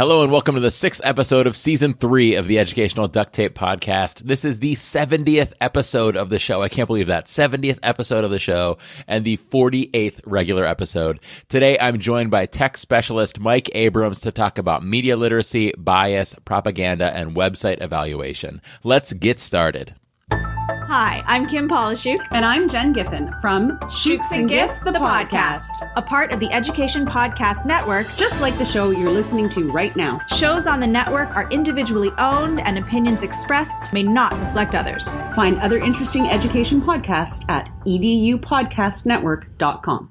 Hello and welcome to the 6th episode of Season 3 of the Educational Duct Tape Podcast. This is the 70th episode of the show. I can't believe that. 70th episode of the show and the 48th regular episode. Today I'm joined by tech specialist Mike Abrams to talk about media literacy, bias, propaganda, and website evaluation. Let's get started. Hi, I'm Kim Polishuk. And I'm Jen Giffen from Shooks and Giff, the podcast. A part of the Education Podcast Network. Just like the show you're listening to right now. Shows on the network are individually owned and opinions expressed may not reflect others. Find other interesting education podcasts at edupodcastnetwork.com.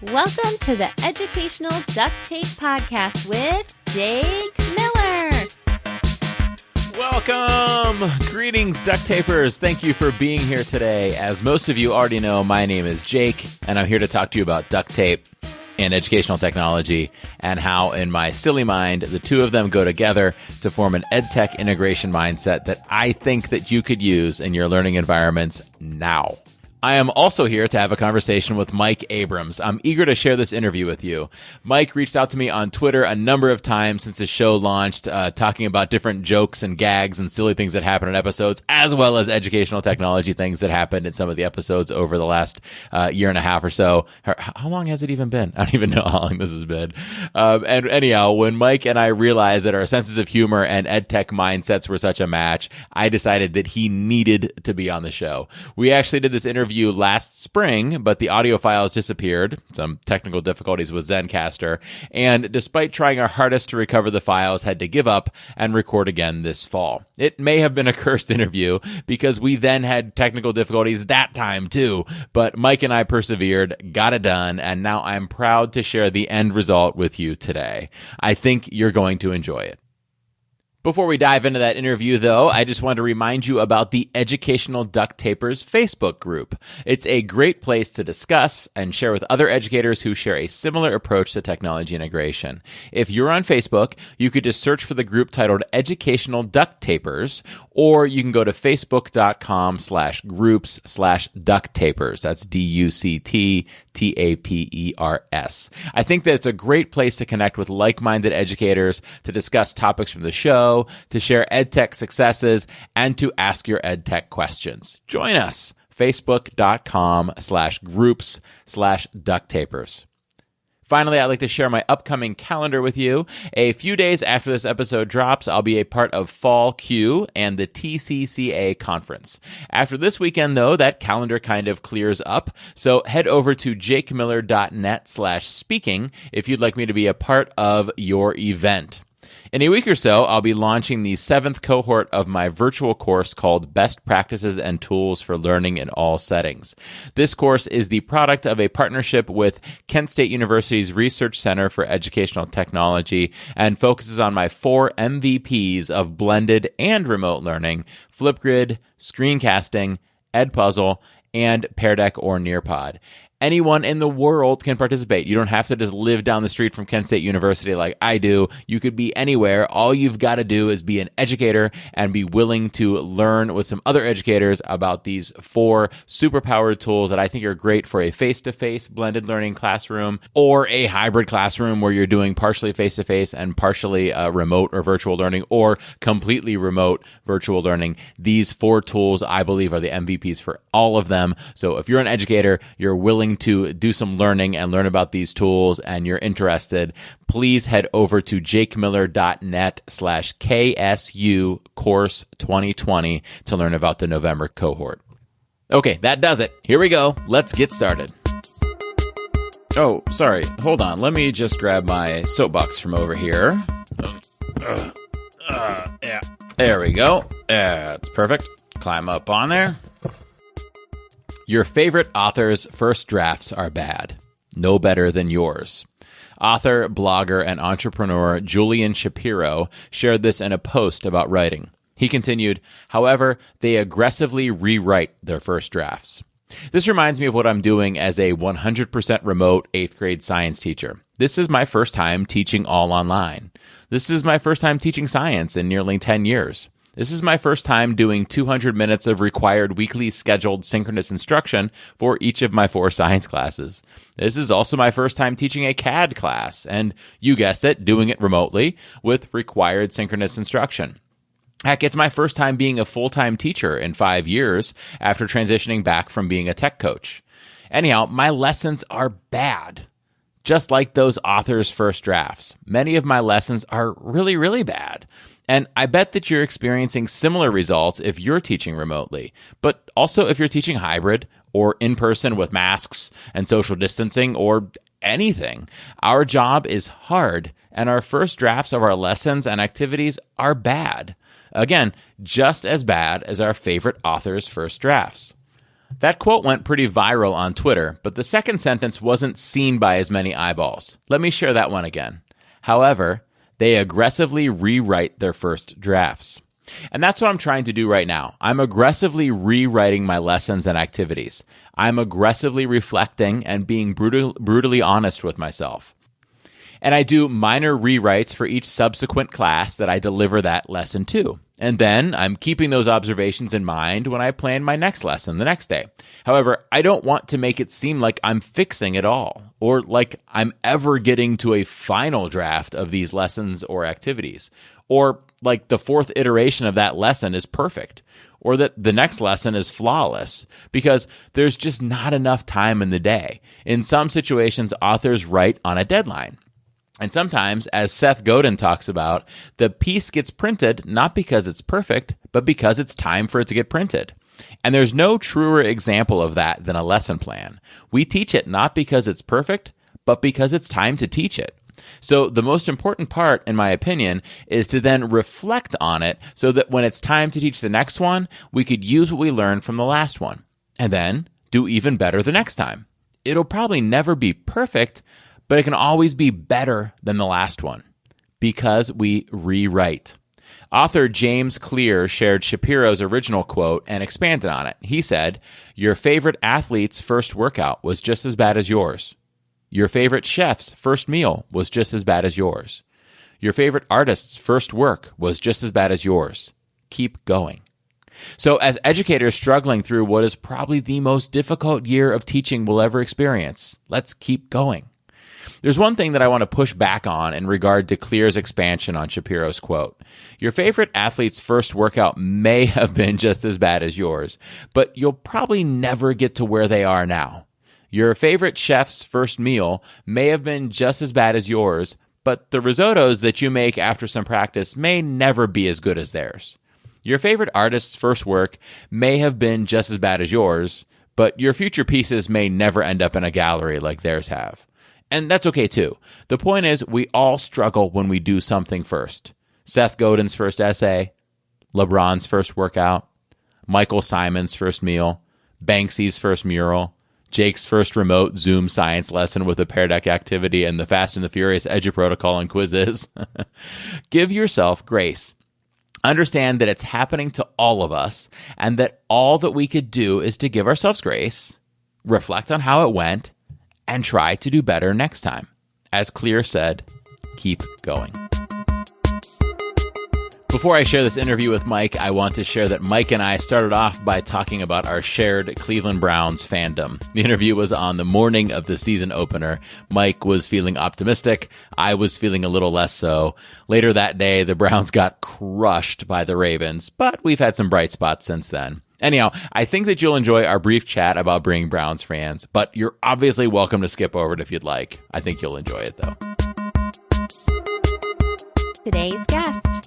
Welcome to the Educational Duct Tape Podcast with Jake Miller. Welcome! Greetings, duct tapers. Thank you for being here today. As most of you already know, my name is Jake, and I'm here to talk to you about duct tape and educational technology and how, in my silly mind, the two of them go together to form an EdTech integration mindset that I think that you could use in your learning environments now. I am also here to have a conversation with Mike Abrams. I'm eager to share this interview with you. Mike reached out to me on Twitter a number of times since the show launched, talking about different jokes and gags and silly things that happen in episodes, as well as educational technology things that happened in some of the episodes over the last year and a half or so. How long has it even been? I don't even know how long this has been. And anyhow, when Mike and I realized that our senses of humor and EdTech mindsets were such a match, I decided that he needed to be on the show. We actually did this interview last spring, but the audio files disappeared, some technical difficulties with Zencastr, and despite trying our hardest to recover the files, had to give up and record again this fall. It may have been a cursed interview because we then had technical difficulties that time too, but Mike and I persevered, got it done, and now I'm proud to share the end result with you today. I think you're going to enjoy it. Before we dive into that interview, though, I just want to remind you about the Educational Duct Tapers Facebook group. It's a great place to discuss and share with other educators who share a similar approach to technology integration. If you're on Facebook, you could just search for the group titled Educational Duct Tapers, or you can go to facebook.com/groups/duct tapers. That's DUCTTAPERS. I think that it's a great place to connect with like-minded educators, to discuss topics from the show, to share EdTech successes, and to ask your EdTech questions. Join us, facebook.com/groups/duct tapers. Finally, I'd like to share my upcoming calendar with you. A few days after this episode drops, I'll be a part of Fall Q and the TCCA conference. After this weekend, though, that calendar kind of clears up. So head over to jakemiller.net/speaking if you'd like me to be a part of your event. In a week or so, I'll be launching the 7th cohort of my virtual course called Best Practices and Tools for Learning in All Settings. This course is the product of a partnership with Kent State University's Research Center for Educational Technology and focuses on my 4 MVPs of blended and remote learning: Flipgrid, screencasting, EdPuzzle, and Pear Deck or Nearpod. Anyone in the world can participate. You don't have to just live down the street from Kent State University like I do. You could be anywhere. All you've got to do is be an educator and be willing to learn with some other educators about these 4 superpowered tools that I think are great for a face-to-face blended learning classroom or a hybrid classroom where you're doing partially face-to-face and partially remote or virtual learning, or completely remote virtual learning. These 4 tools, I believe, are the MVPs for all of them. So if you're an educator, you're willing to do some learning and learn about these tools, and you're interested, please head over to jakemiller.net/KSU course 2020 to learn about the November cohort. Okay, that does it. Here we go. Let's get started. Oh, sorry. Hold on. Let me just grab my soapbox from over here. Yeah. There we go. That's perfect. Climb up on there. Your favorite author's first drafts are bad. No better than yours. Author, blogger, and entrepreneur Julian Shapiro shared this in a post about writing. He continued, however, they aggressively rewrite their first drafts. This reminds me of what I'm doing as a 100% remote 8th grade science teacher. This is my first time teaching all online. This is my first time teaching science in nearly 10 years. This is my first time doing 200 minutes of required weekly scheduled synchronous instruction for each of my 4 science classes. This is also my first time teaching a CAD class, and you guessed it, doing it remotely with required synchronous instruction. Heck, it's my first time being a full-time teacher in 5 years after transitioning back from being a tech coach. Anyhow, my lessons are bad. Just like those authors' first drafts, many of my lessons are really, really bad. And I bet that you're experiencing similar results if you're teaching remotely, but also if you're teaching hybrid or in person with masks and social distancing or anything. Our job is hard, and our first drafts of our lessons and activities are bad. Again, just as bad as our favorite author's first drafts. That quote went pretty viral on Twitter, but the second sentence wasn't seen by as many eyeballs. Let me share that one again. However, they aggressively rewrite their first drafts. And that's what I'm trying to do right now. I'm aggressively rewriting my lessons and activities. I'm aggressively reflecting and being brutally honest with myself. And I do minor rewrites for each subsequent class that I deliver that lesson to. And then I'm keeping those observations in mind when I plan my next lesson the next day. However, I don't want to make it seem like I'm fixing it all, or like I'm ever getting to a final draft of these lessons or activities, or like the 4th iteration of that lesson is perfect, or that the next lesson is flawless, because there's just not enough time in the day. In some situations, authors write on a deadline. And sometimes, as Seth Godin talks about, the piece gets printed not because it's perfect, but because it's time for it to get printed. And there's no truer example of that than a lesson plan. We teach it not because it's perfect, but because it's time to teach it. So the most important part, in my opinion, is to then reflect on it so that when it's time to teach the next one, we could use what we learned from the last one, and then do even better the next time. It'll probably never be perfect, but it can always be better than the last one because we rewrite. Author James Clear shared Shapiro's original quote and expanded on it. He said, "Your favorite athlete's first workout was just as bad as yours. Your favorite chef's first meal was just as bad as yours. Your favorite artist's first work was just as bad as yours. Keep going." So as educators struggling through what is probably the most difficult year of teaching we'll ever experience, let's keep going. There's one thing that I want to push back on in regard to Clear's expansion on Shapiro's quote. Your favorite athlete's first workout may have been just as bad as yours, but you'll probably never get to where they are now. Your favorite chef's first meal may have been just as bad as yours, but the risottos that you make after some practice may never be as good as theirs. Your favorite artist's first work may have been just as bad as yours, but your future pieces may never end up in a gallery like theirs have. And that's okay too. The point is, we all struggle when we do something first. Seth Godin's first essay, LeBron's first workout, Michael Simon's first meal, Banksy's first mural, Jake's first remote Zoom science lesson with a Pear Deck activity, and the Fast and the Furious EduProtocol and quizzes. Give yourself grace. Understand that it's happening to all of us, and that all that we could do is to give ourselves grace, reflect on how it went, and try to do better next time. As Clear said, keep going. Before I share this interview with Mike, I want to share that Mike and I started off by talking about our shared Cleveland Browns fandom. The interview was on the morning of the season opener. Mike was feeling optimistic. I was feeling a little less so. Later that day, the Browns got crushed by the Ravens, but we've had some bright spots since then. Anyhow, I think that you'll enjoy our brief chat about being Browns fans, but you're obviously welcome to skip over it if you'd like. I think you'll enjoy it, though. Today's guest.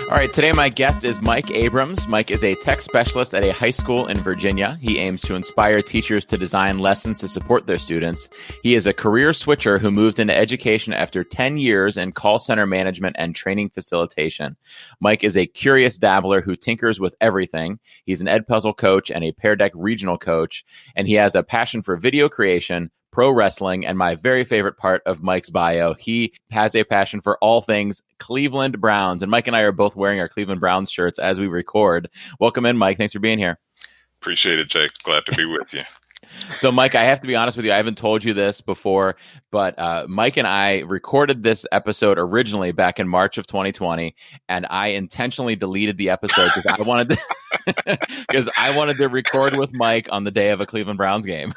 All right, today my guest is Mike Abrams. Mike is a tech specialist at a high school in Virginia. He aims to inspire teachers to design lessons to support their students. He is a career switcher who moved into education after 10 years in call center management and training facilitation. Mike is a curious dabbler who tinkers with everything. He's an EdPuzzle coach and a Pear Deck regional coach, and he has a passion for video creation, pro wrestling, and my very favorite part of Mike's bio, he has a passion for all things Cleveland Browns. And Mike and I are both wearing our Cleveland Browns shirts as we record. Welcome in, Mike. Thanks for being here. Appreciate it, Jake. Glad to be with you. So, Mike, I have to be honest with you. I haven't told you this before, but Mike and I recorded this episode originally back in March of 2020, and I intentionally deleted the episode because I wanted to record with Mike on the day of a Cleveland Browns game.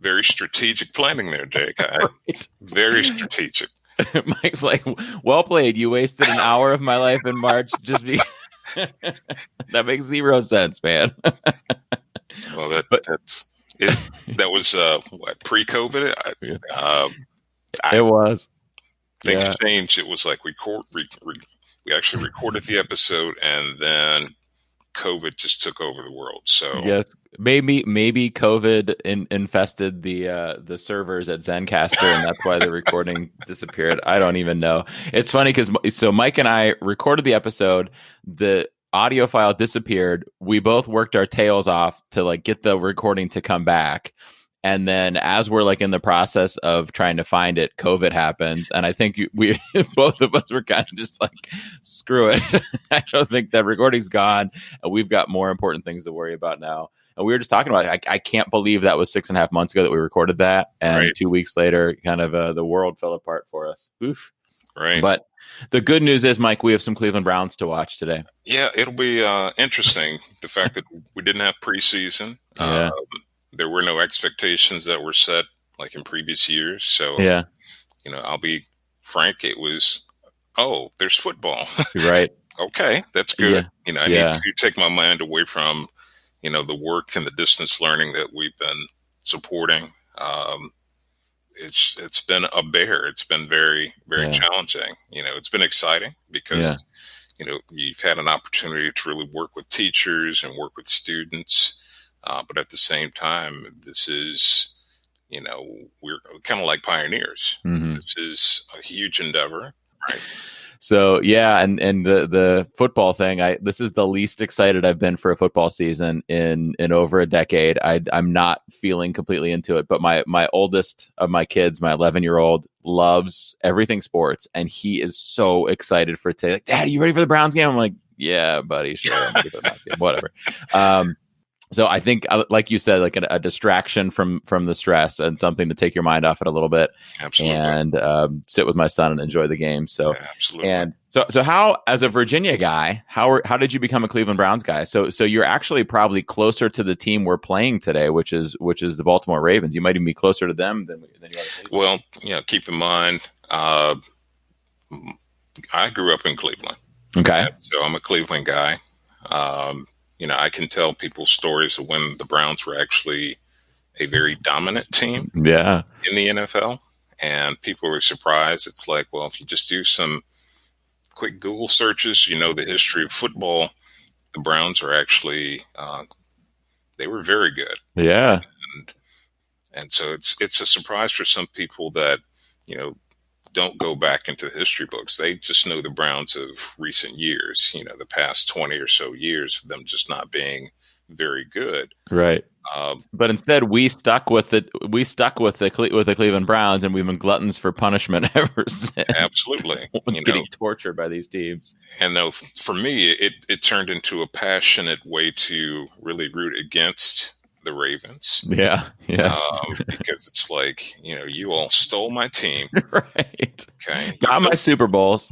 Very strategic planning there, Jake. Right. Very strategic. Mike's like, well played. You wasted an hour of my life in March. That makes zero sense, man. Well, that's it. That was pre-COVID. It was. Things changed. It was like we actually recorded the episode, and then COVID just took over the world. So yes, maybe COVID infested the servers at Zencaster, and that's why the recording disappeared. I don't even know. It's funny because Mike and I recorded the episode. The audio file disappeared. We both worked our tails off to like get the recording to come back. And then as we're like in the process of trying to find it, COVID happens. And I think we both of us were kind of just like, screw it. I don't think that recording's gone. And we've got more important things to worry about now. And we were just talking about it. I can't believe that was 6.5 months ago that we recorded that. And right. 2 weeks later, kind of the world fell apart for us. Oof. Right. But the good news is, Mike, we have some Cleveland Browns to watch today. Yeah, it'll be interesting. The fact that we didn't have preseason. Yeah. There were no expectations that were set like in previous years. So, yeah, I'll be frank. It was, there's football. Right. Okay, that's good. Yeah. I need to take my mind away from, the work and the distance learning that we've been supporting. It's been a bear. It's been very, very challenging. It's been exciting because, you've had an opportunity to really work with teachers and work with students. But at the same time, this is, we're kind of like pioneers. Mm-hmm. This is a huge endeavor, right? So, yeah, and the football thing, this is the least excited I've been for a football season in over a decade. I'm not feeling completely into it, but my oldest of my kids, my 11-year-old, loves everything sports, and he is so excited for today. Like, Dad, are you ready for the Browns game? I'm like, yeah, buddy, sure. I'm ready for the Browns game, whatever. So I think, like you said, like a distraction from the stress and something to take your mind off it a little bit. Absolutely. And sit with my son and enjoy the game. So, yeah, absolutely. And so how, as a Virginia guy, how did you become a Cleveland Browns guy? So you're actually probably closer to the team we're playing today, which is the Baltimore Ravens. You might even be closer to them than you are. Well, keep in mind, I grew up in Cleveland. Okay. So I'm a Cleveland guy. I can tell people stories of when the Browns were actually a very dominant team in the NFL, and people were surprised. It's like, well, if you just do some quick Google searches, the history of football, the Browns are actually, they were very good. Yeah. And so it's a surprise for some people that, don't go back into the history books. They just know the Browns of recent years, the past 20 or so years of them just not being very good. Right. But instead we stuck with the Cleveland Browns, and we've been gluttons for punishment ever since. Absolutely. Getting tortured by these teams. And though for me, it turned into a passionate way to really root against the Ravens. Yeah. Yes. Because it's like, you all stole my team. Right. Okay. Got my Super Bowls.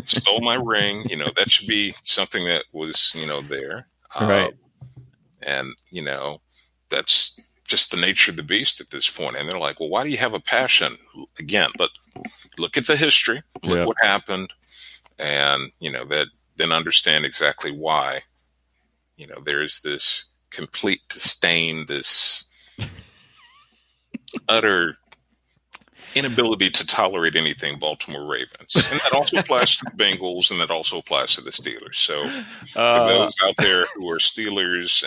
Stole my ring. That should be something that was, there. Right. And, that's just the nature of the beast at this point. And they're like, well, why do you have a passion? Again, look at the history. Look what happened. And, then understand exactly why, there's this complete disdain, this utter inability to tolerate anything Baltimore Ravens. And that also applies to the Bengals, and that also applies to the Steelers. So for those out there who are Steelers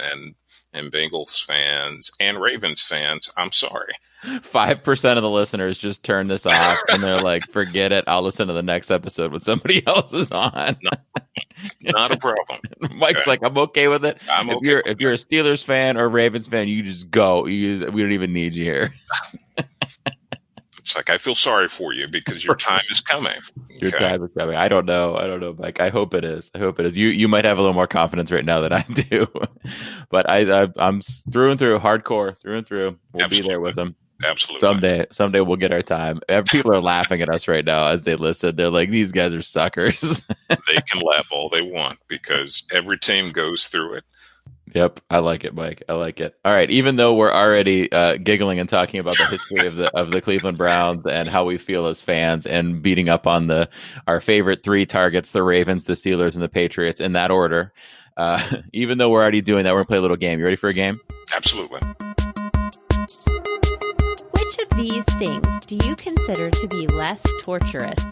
and Bengals fans and Ravens fans, I'm sorry. 5% of the listeners just turn this off and they're like, forget it. I'll listen to the next episode when somebody else is on. Not a problem. Mike's like, I'm okay with it. If you're a Steelers fan or Ravens fan, you just go. We don't even need you here. It's like, I feel sorry for you because your time is coming. Your time is coming. I don't know, Mike. I hope it is. You might have a little more confidence right now than I do, but I'm through and through, hardcore, through and through. We'll be there with them. Absolutely. Someday we'll get our time. People are laughing at us right now as they listen. They're like, these guys are suckers. They can laugh all they want because every team goes through it. Yep. I like it, Mike. I like it. All right. Even though we're already giggling and talking about the history of the Cleveland Browns and how we feel as fans and beating up on our favorite three targets, the Ravens, the Steelers, and the Patriots in that order. Even though we're already doing that, we're going to play a little game. You ready for a game? Absolutely. Which of these things do you consider to be less torturous?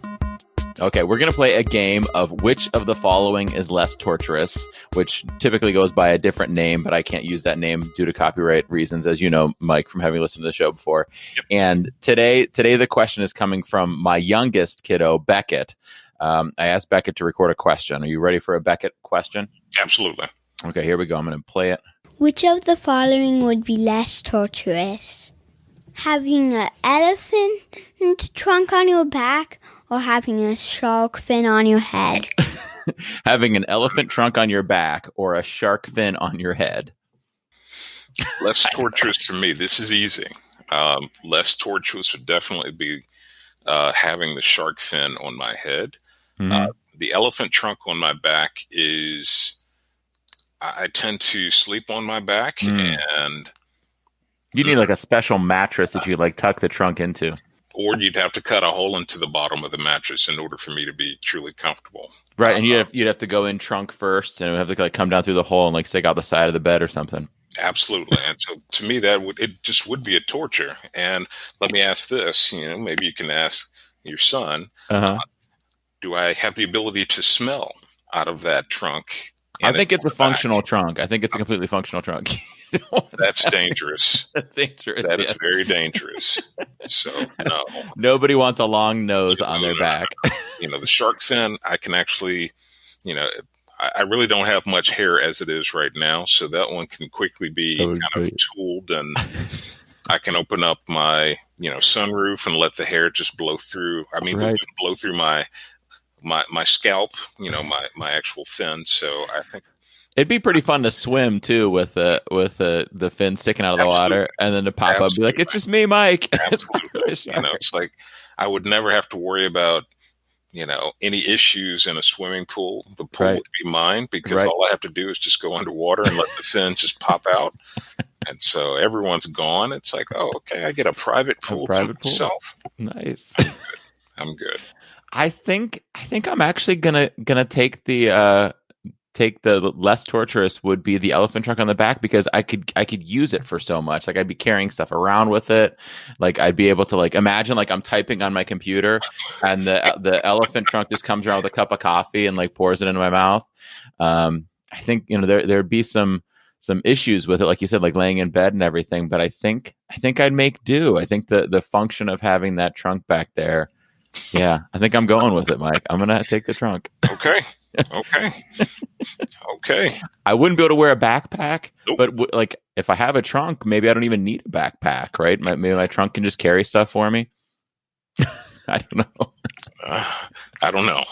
Okay, we're going to play a game of which of the following is less torturous, which typically goes by a different name, but I can't use that name due to copyright reasons, as you know, Mike, from having listened to the show before. Yep. And today the question is coming from my youngest kiddo, Beckett. I asked Beckett to record a question. Are you ready for a Beckett question? Absolutely. Okay, here we go. I'm going to play it. Which of the following would be less torturous? Having an elephant trunk on your back or having a shark fin on your head? Having an elephant trunk on your back or a shark fin on your head? Less torturous for me. This is easy. Less torturous would definitely be having the shark fin on my head. Mm-hmm. The elephant trunk on my back is, I tend to sleep on my back and... You need like a special mattress that you like tuck the trunk into. Or you'd have to cut a hole into the bottom of the mattress in order for me to be truly comfortable. Right, and you'd have to go in trunk first, and it would have to like come down through the hole and like stick out the side of the bed or something. Absolutely, and so to me it just would be a torture. And let me ask this: maybe you can ask your son, do I have the ability to smell out of that trunk? I think it's a functional trunk. I think it's a completely functional trunk. That's dangerous. That's dangerous. That is very dangerous. So, no. Nobody wants a long nose on their back. The shark fin, I can actually, I really don't have much hair as it is right now. So that one can quickly be kind of tooled, and I can open up my, sunroof and let the hair just blow through. I mean, blow through my scalp, my actual fin. So I think it'd be pretty fun to swim too with the fin sticking out of the water, and then to pop up and be like, "It's just me, Mike." Absolutely. It's like I would never have to worry about any issues in a swimming pool. The pool would be mine because all I have to do is just go underwater and let the fin just pop out. And so everyone's gone. It's like, oh, okay, I get a private pool to myself. Nice. I'm good. I think I'm actually gonna take the less torturous would be the elephant trunk on the back, because I could use it for so much. Like I'd be carrying stuff around with it. Like I'd be able to like imagine like I'm typing on my computer and the elephant trunk just comes around with a cup of coffee and like pours it into my mouth. I think there'd be some issues with it, like you said, like laying in bed and everything. But I think I'd make do. I think the function of having that trunk back there. Yeah, I think I'm going with it, Mike. I'm going to take the trunk. Okay. I wouldn't be able to wear a backpack, nope. But like if I have a trunk, maybe I don't even need a backpack, right? Maybe my trunk can just carry stuff for me. I don't know. I don't know.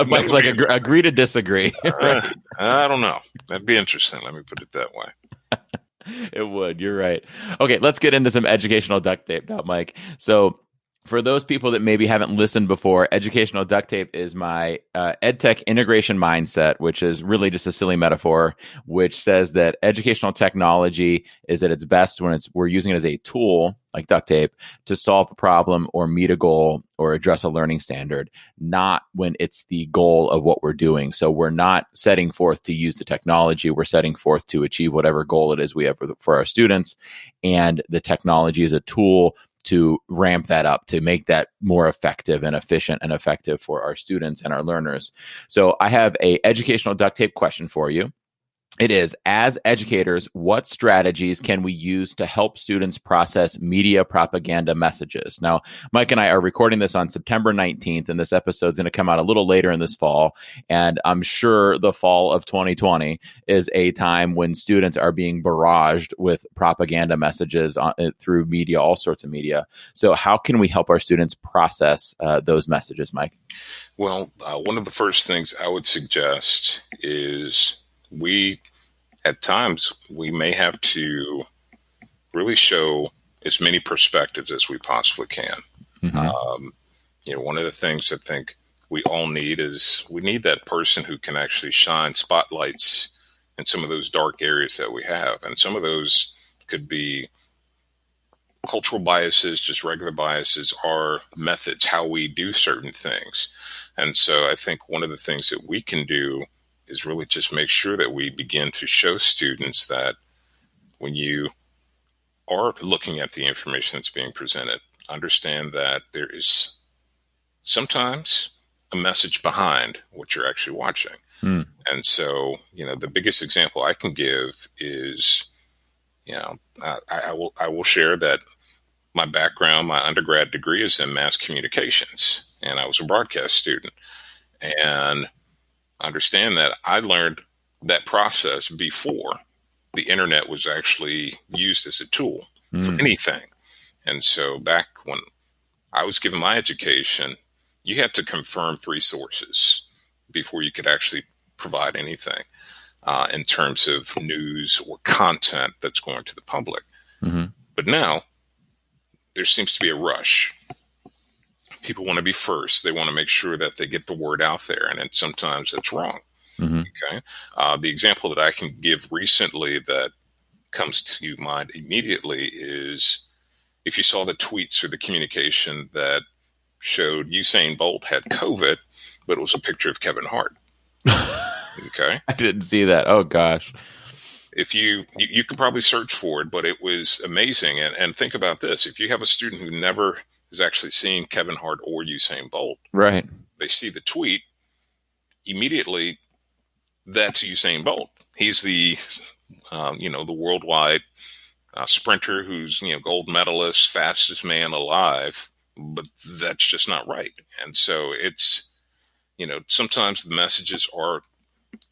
Mike's like, agree to disagree. Right? I don't know. That'd be interesting. Let me put it that way. It would. You're right. Okay, let's get into some educational duct tape now, Mike. So for those people that maybe haven't listened before, educational duct tape is my EdTech integration mindset, which is really just a silly metaphor, which says that educational technology is at its best when we're using it as a tool, like duct tape, to solve a problem or meet a goal or address a learning standard, not when it's the goal of what we're doing. So we're not setting forth to use the technology. We're setting forth to achieve whatever goal it is we have for our students. And the technology is a tool to ramp that up, to make that more effective and efficient and effective for our students and our learners. So I have a educational duct tape question for you. It is. As educators, what strategies can we use to help students process media propaganda messages? Now, Mike and I are recording this on September 19th, and this episode is going to come out a little later in this fall. And I'm sure the fall of 2020 is a time when students are being barraged with propaganda messages through media, all sorts of media. So how can we help our students process those messages, Mike? Well, one of the first things I would suggest is at times, we may have to really show as many perspectives as we possibly can. Mm-hmm. One of the things I think we all need is we need that person who can actually shine spotlights in some of those dark areas that we have. And some of those could be cultural biases, just regular biases, our methods, how we do certain things. And so I think one of the things that we can do is really just make sure that we begin to show students that when you are looking at the information that's being presented, understand that there is sometimes a message behind what you're actually watching. And so, the biggest example I can give is, I will share that my background, my undergrad degree is in mass communications, and I was a broadcast student. And understand that I learned that process before the internet was actually used as a tool for anything. And so back when I was given my education, you had to confirm 3 sources before you could actually provide anything in terms of news or content that's going to the public. Mm-hmm. But now there seems to be a rush. People want to be first. They want to make sure that they get the word out there, and sometimes that's wrong. Mm-hmm. Okay. The example that I can give recently that comes to mind immediately is if you saw the tweets or the communication that showed Usain Bolt had COVID, but it was a picture of Kevin Hart. Okay. I didn't see that. Oh gosh. If you could probably search for it, but it was amazing. And think about this. If you have a student who never has actually seen Kevin Hart or Usain Bolt, right? They see the tweet, immediately that's Usain Bolt. He's the, the worldwide sprinter who's, gold medalist, fastest man alive, but that's just not right. And so it's, sometimes the messages are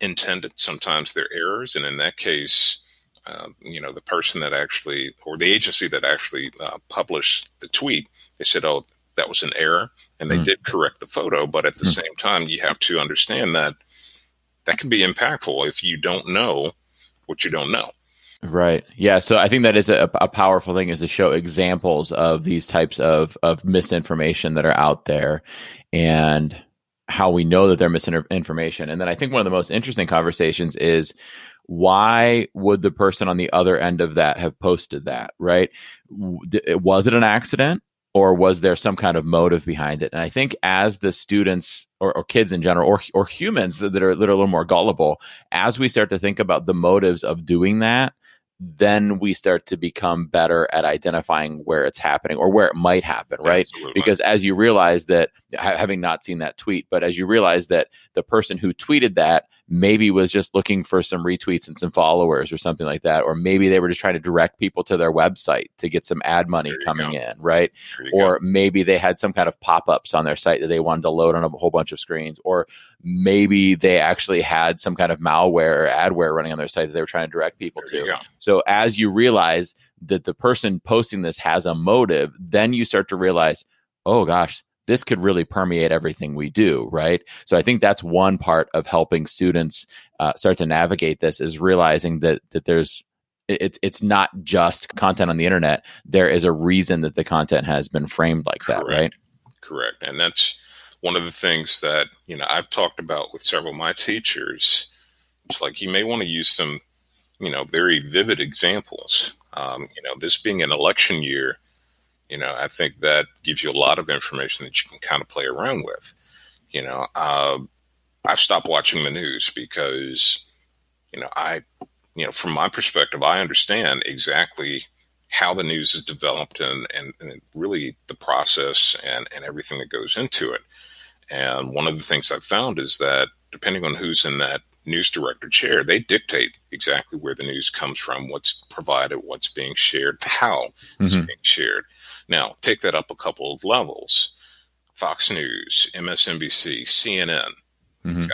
intended, sometimes they're errors. And in that case, the person that actually, or the agency that actually published the tweet, they said, oh, that was an error. And they did correct the photo. But at the same time, you have to understand that can be impactful if you don't know what you don't know. Right. Yeah. So I think that is a powerful thing, is to show examples of these types of misinformation that are out there and how we know that they're misinformation. And then I think one of the most interesting conversations is, why would the person on the other end of that have posted that, right? Was it an accident, or was there some kind of motive behind it? And I think as the students or kids in general, or humans that are a little more gullible, as we start to think about the motives of doing that, then we start to become better at identifying where it's happening or where it might happen, right? Absolutely. Because as you realize that, having not seen that tweet, but as you realize that the person who tweeted that maybe was just looking for some retweets and some followers or something like that, or maybe they were just trying to direct people to their website to get some ad money coming in, right? Or maybe they had some kind of pop-ups on their site that they wanted to load on a whole bunch of screens, or maybe they actually had some kind of malware or adware running on their site that they were trying to direct people to. So as you realize that the person posting this has a motive, then you start to realize, oh gosh, this could really permeate everything we do, right? So I think that's one part of helping students start to navigate this, is realizing that it's not just content on the internet. There is a reason that the content has been framed like that, right? Correct. And that's one of the things that, I've talked about with several of my teachers. It's like, you may want to use some, very vivid examples. This being an election year, I think that gives you a lot of information that you can kind of play around with. I've stopped watching the news because, from my perspective, I understand exactly how the news is developed and really the process and everything that goes into it. And one of the things I've found is that depending on who's in that news director chair, they dictate exactly where the news comes from, what's provided, what's being shared, how it's being shared. Now, take that up a couple of levels. Fox News, MSNBC, CNN, okay?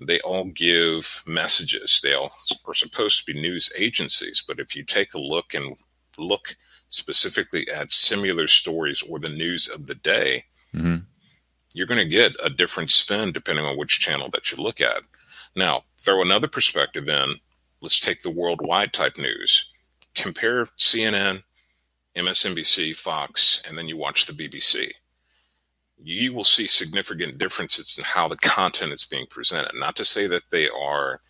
They all give messages. They all are supposed to be news agencies, but if you take a look and look specifically at similar stories or the news of the day, you're going to get a different spin depending on which channel that you look at. Now, throw another perspective in. Let's take the worldwide type news. Compare CNN, MSNBC, Fox, and then you watch the BBC. You will see significant differences in how the content is being presented. Not to say that they are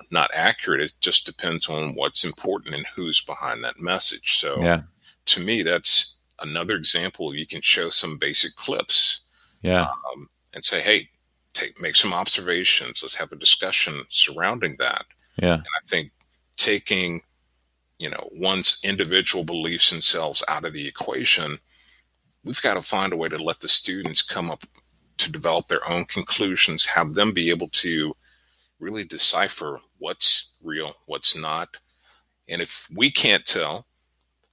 not accurate. It just depends on what's important and who's behind that message. So to me, that's another example. You can show some basic clips and say, hey, make some observations. Let's have a discussion surrounding that. And I think taking, one's individual beliefs and selves out of the equation, we've got to find a way to let the students come up to develop their own conclusions, have them be able to really decipher what's real, what's not. And if we can't tell,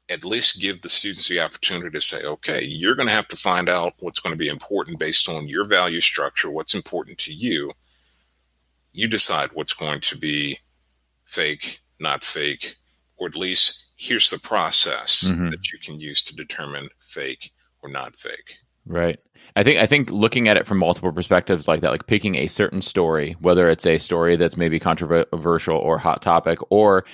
at least give the students the opportunity to say, okay, you're going to have to find out what's going to be important based on your value structure, what's important to you. You decide what's going to be fake, not fake, or at least here's the process that you can use to determine fake or not fake. Right. I think looking at it from multiple perspectives like that, like picking a certain story, whether it's a story that's maybe controversial or hot topic, or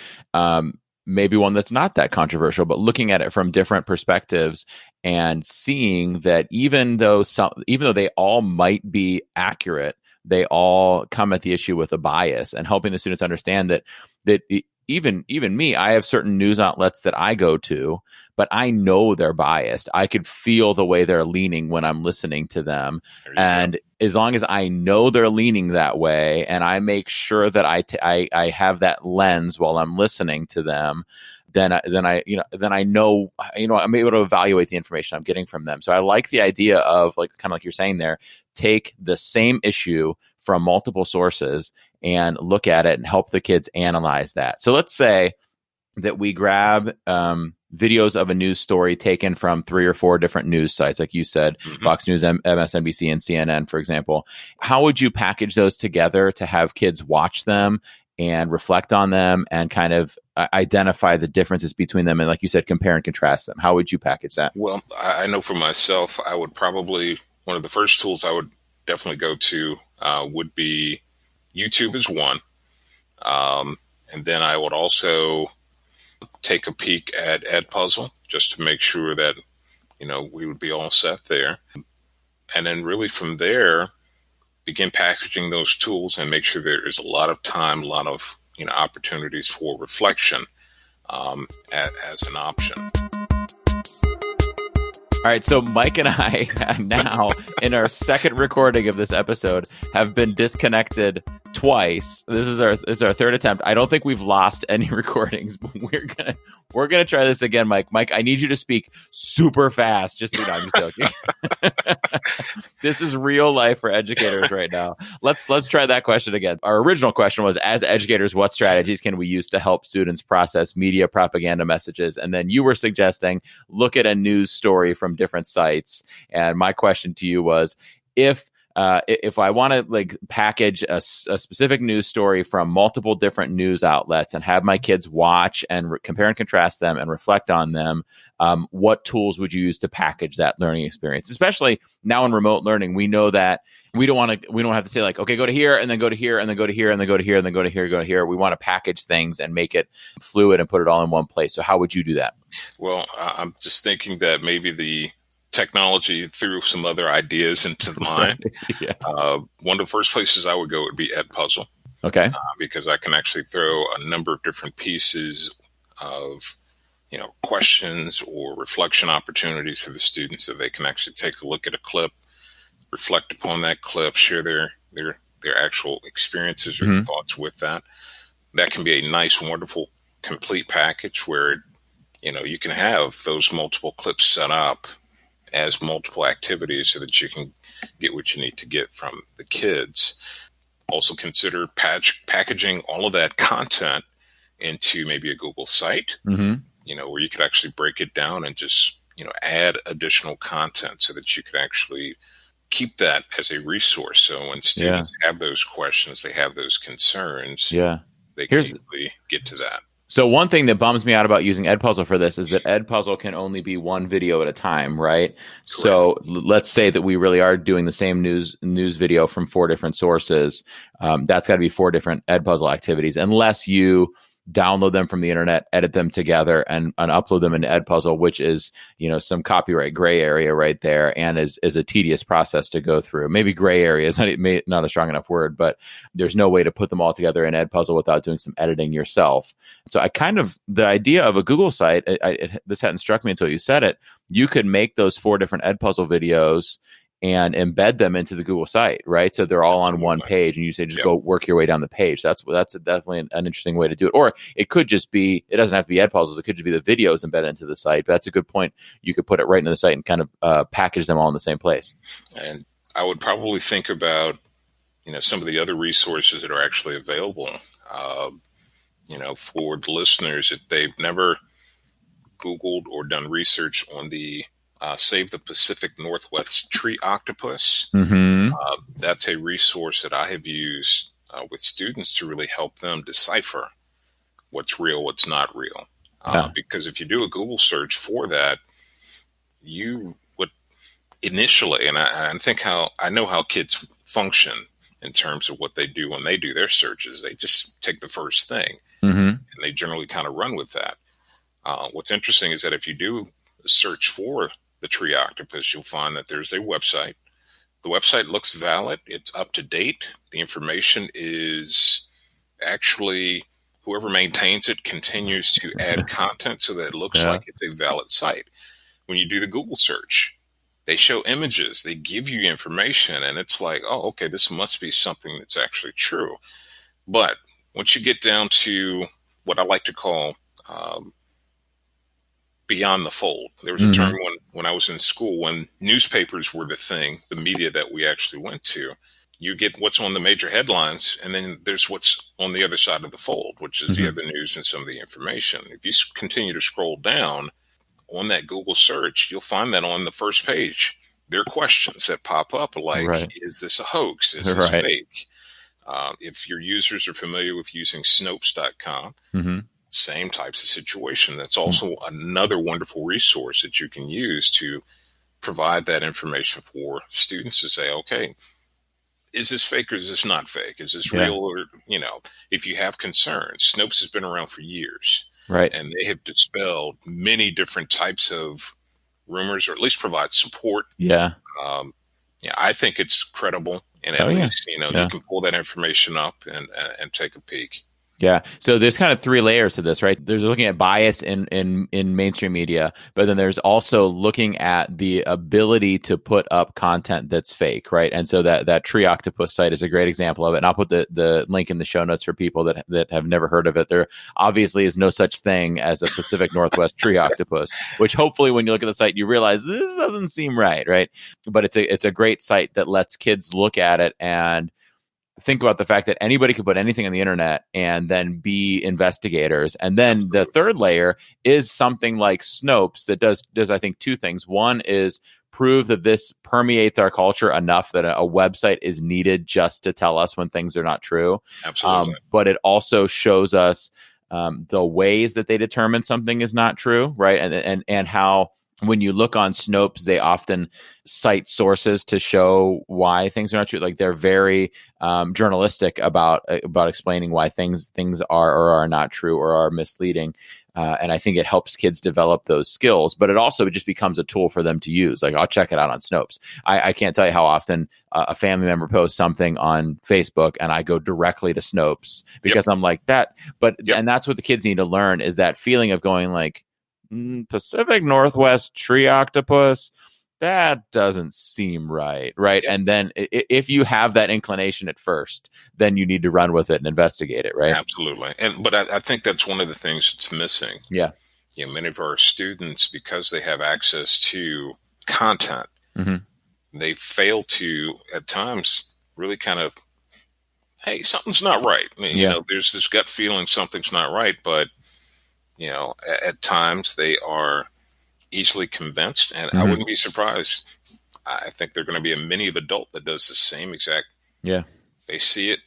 maybe one that's not that controversial, but looking at it from different perspectives and seeing that even though they all might be accurate, they all come at the issue with a bias, and helping the students understand that even me, I have certain news outlets that I go to, but I know they're biased. I could feel the way they're leaning when I'm listening to them. And as long as I know they're leaning that way, and I make sure that I have that lens while I'm listening to them, then I know, I'm able to evaluate the information I'm getting from them. So I like the idea of, like, kind of like you're saying there, take the same issue from multiple sources and look at it and help the kids analyze that. So let's say that we grab videos of a news story taken from 3 or 4 different news sites, like you said, Fox News, MSNBC, and CNN, for example. How would you package those together to have kids watch them and reflect on them and kind of identify the differences between them and, like you said, compare and contrast them? How would you package that? Well, I know for myself, I would probably, one of the first tools I would definitely go to would be YouTube is one. And then I would also take a peek at EdPuzzle just to make sure that, we would be all set there. And then really from there, begin packaging those tools and make sure there is a lot of time, a lot of, opportunities for reflection as an option. All right, so Mike and I now, in our second recording of this episode, have been disconnected twice. This is our third attempt. I don't think we've lost any recordings, but we're gonna try this again, Mike. Mike, I need you to speak super fast. I'm just joking. This is real life for educators right now. Let's try that question again. Our original question was, as educators, what strategies can we use to help students process media propaganda messages? And then you were suggesting look at a news story from different sites. And my question to you was, if I want to package a specific news story from multiple different news outlets and have my kids watch and compare and contrast them and reflect on them, what tools would you use to package that learning experience? Especially now in remote learning, we know that we don't have to say okay, go to here and then go to here and then go to here and then go to here and then go to here, go to here. We want to package things and make it fluid and put it all in one place. So how would you do that? Well, I'm just thinking that maybe the technology threw some other ideas into mind. One of the first places I would go would be EdPuzzle. Okay. Because I can actually throw a number of different pieces of, questions or reflection opportunities for the students, so they can actually take a look at a clip, reflect upon that clip, share their actual experiences or thoughts with that. That can be a nice, wonderful, complete package where, you can have those multiple clips set up as multiple activities so that you can get what you need to get from the kids. also consider packaging all of that content into maybe a Google site, where you could actually break it down and just, add additional content so that you could actually keep that as a resource. So when students have those questions, they have those concerns, they can easily get to that. So one thing that bums me out about using EdPuzzle for this is that EdPuzzle can only be one video at a time, right? Correct. So let's say that we really are doing the same news video from 4 different sources. That's got to be 4 different EdPuzzle activities, unless you download them from the internet, edit them together, and upload them into EdPuzzle, which is, some copyright gray area right there, and is a tedious process to go through. Maybe gray area is not a strong enough word, but there's no way to put them all together in EdPuzzle without doing some editing yourself. So the idea of a Google site, this hadn't struck me until you said it. You could make those 4 different EdPuzzle videos and embed them into the Google site, right? So they're all on one page, and you say, just go work your way down the page. That's definitely an interesting way to do it. Or it could just be, it doesn't have to be EdPuzzles. It could just be the videos embedded into the site. But that's a good point. You could put it right into the site and kind of package them all in the same place. And I would probably think about, some of the other resources that are actually available, for the listeners, if they've never Googled or done research on the Save the Pacific Northwest Tree Octopus. That's a resource that I have used with students to really help them decipher what's real, what's not real. Because if you do a Google search for that, you would initially, and I know how kids function in terms of what they do when they do their searches. They just take the first thing, and they generally kind of run with that. What's interesting is that if you do a search for the tree octopus, you'll find that there's a website. The website looks valid. It's up to date. The information is actually, whoever maintains it continues to add content so that it looks like it's a valid site. When you do the Google search, they show images, they give you information, and it's like, oh, okay, this must be something that's actually true. But once you get down to what I like to call beyond the fold. There was a term when I was in school, when newspapers were the thing, the media that we actually went to. You get what's on the major headlines, and then there's what's on the other side of the fold, which is the other news and some of the information. If you continue to scroll down on that Google search, you'll find that on the first page, there are questions that pop up like, is this a hoax? Is this fake? If your users are familiar with using Snopes.com, same types of situation. That's also another wonderful resource that you can use to provide that information for students to say, okay, is this fake or is this not fake? Is this real? Or, if you have concerns, Snopes has been around for years. Right. And they have dispelled many different types of rumors, or at least provide support. I think it's credible. And at least, you can pull that information up and take a peek. Yeah. So there's kind of 3 layers to this, right? There's looking at bias in mainstream media, but then there's also looking at the ability to put up content that's fake, right? And so that Tree Octopus site is a great example of it. And I'll put the link in the show notes for people that have never heard of it. There obviously is no such thing as a Pacific Northwest tree octopus, which hopefully when you look at the site, you realize this doesn't seem right? But it's a great site that lets kids look at it and think about the fact that anybody could put anything on the internet and then be investigators. And then the third layer is something like Snopes that does I think 2 things. One is prove that this permeates our culture enough that a website is needed just to tell us when things are not true. Absolutely. But it also shows us the ways that they determine something is not true, right? And how, when you look on Snopes, they often cite sources to show why things are not true. Like they're very journalistic about explaining why things are or are not true or are misleading. And I think it helps kids develop those skills, but it also just becomes a tool for them to use. Like, I'll check it out on Snopes. I can't tell you how often a family member posts something on Facebook and I go directly to Snopes because I'm like that. But and that's what the kids need to learn, is that feeling of going like, Pacific Northwest tree octopus, that doesn't seem right? Yeah. And then if you have that inclination at first, then you need to run with it and investigate it, right? Absolutely. But I think that's one of the things that's missing. Yeah. Many of our students, because they have access to content, they fail to, at times, really kind of hey, something's not right. I mean, there's this gut feeling something's not right, but at times they are easily convinced, and I wouldn't be surprised. I think they're going to be a mini of adult that does the same exact. Yeah. They see it.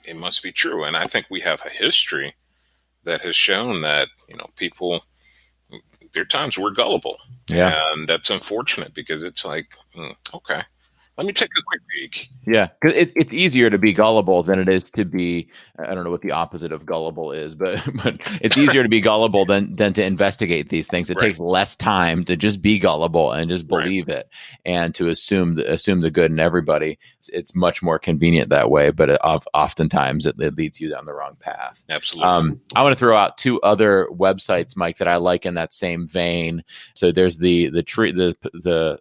It must be true. And I think we have a history that has shown that, people, there are times we're gullible. Yeah. And that's unfortunate because it's like, okay, let me take a quick peek. Yeah, because it's easier to be gullible than it is to be, I don't know what the opposite of gullible is, but it's easier to be gullible than to investigate these things. It takes less time to just be gullible and just believe it and to assume the good in everybody. It's much more convenient that way, but oftentimes it leads you down the wrong path. Absolutely. I want to throw out two other websites, Mike, that I like in that same vein. So there's the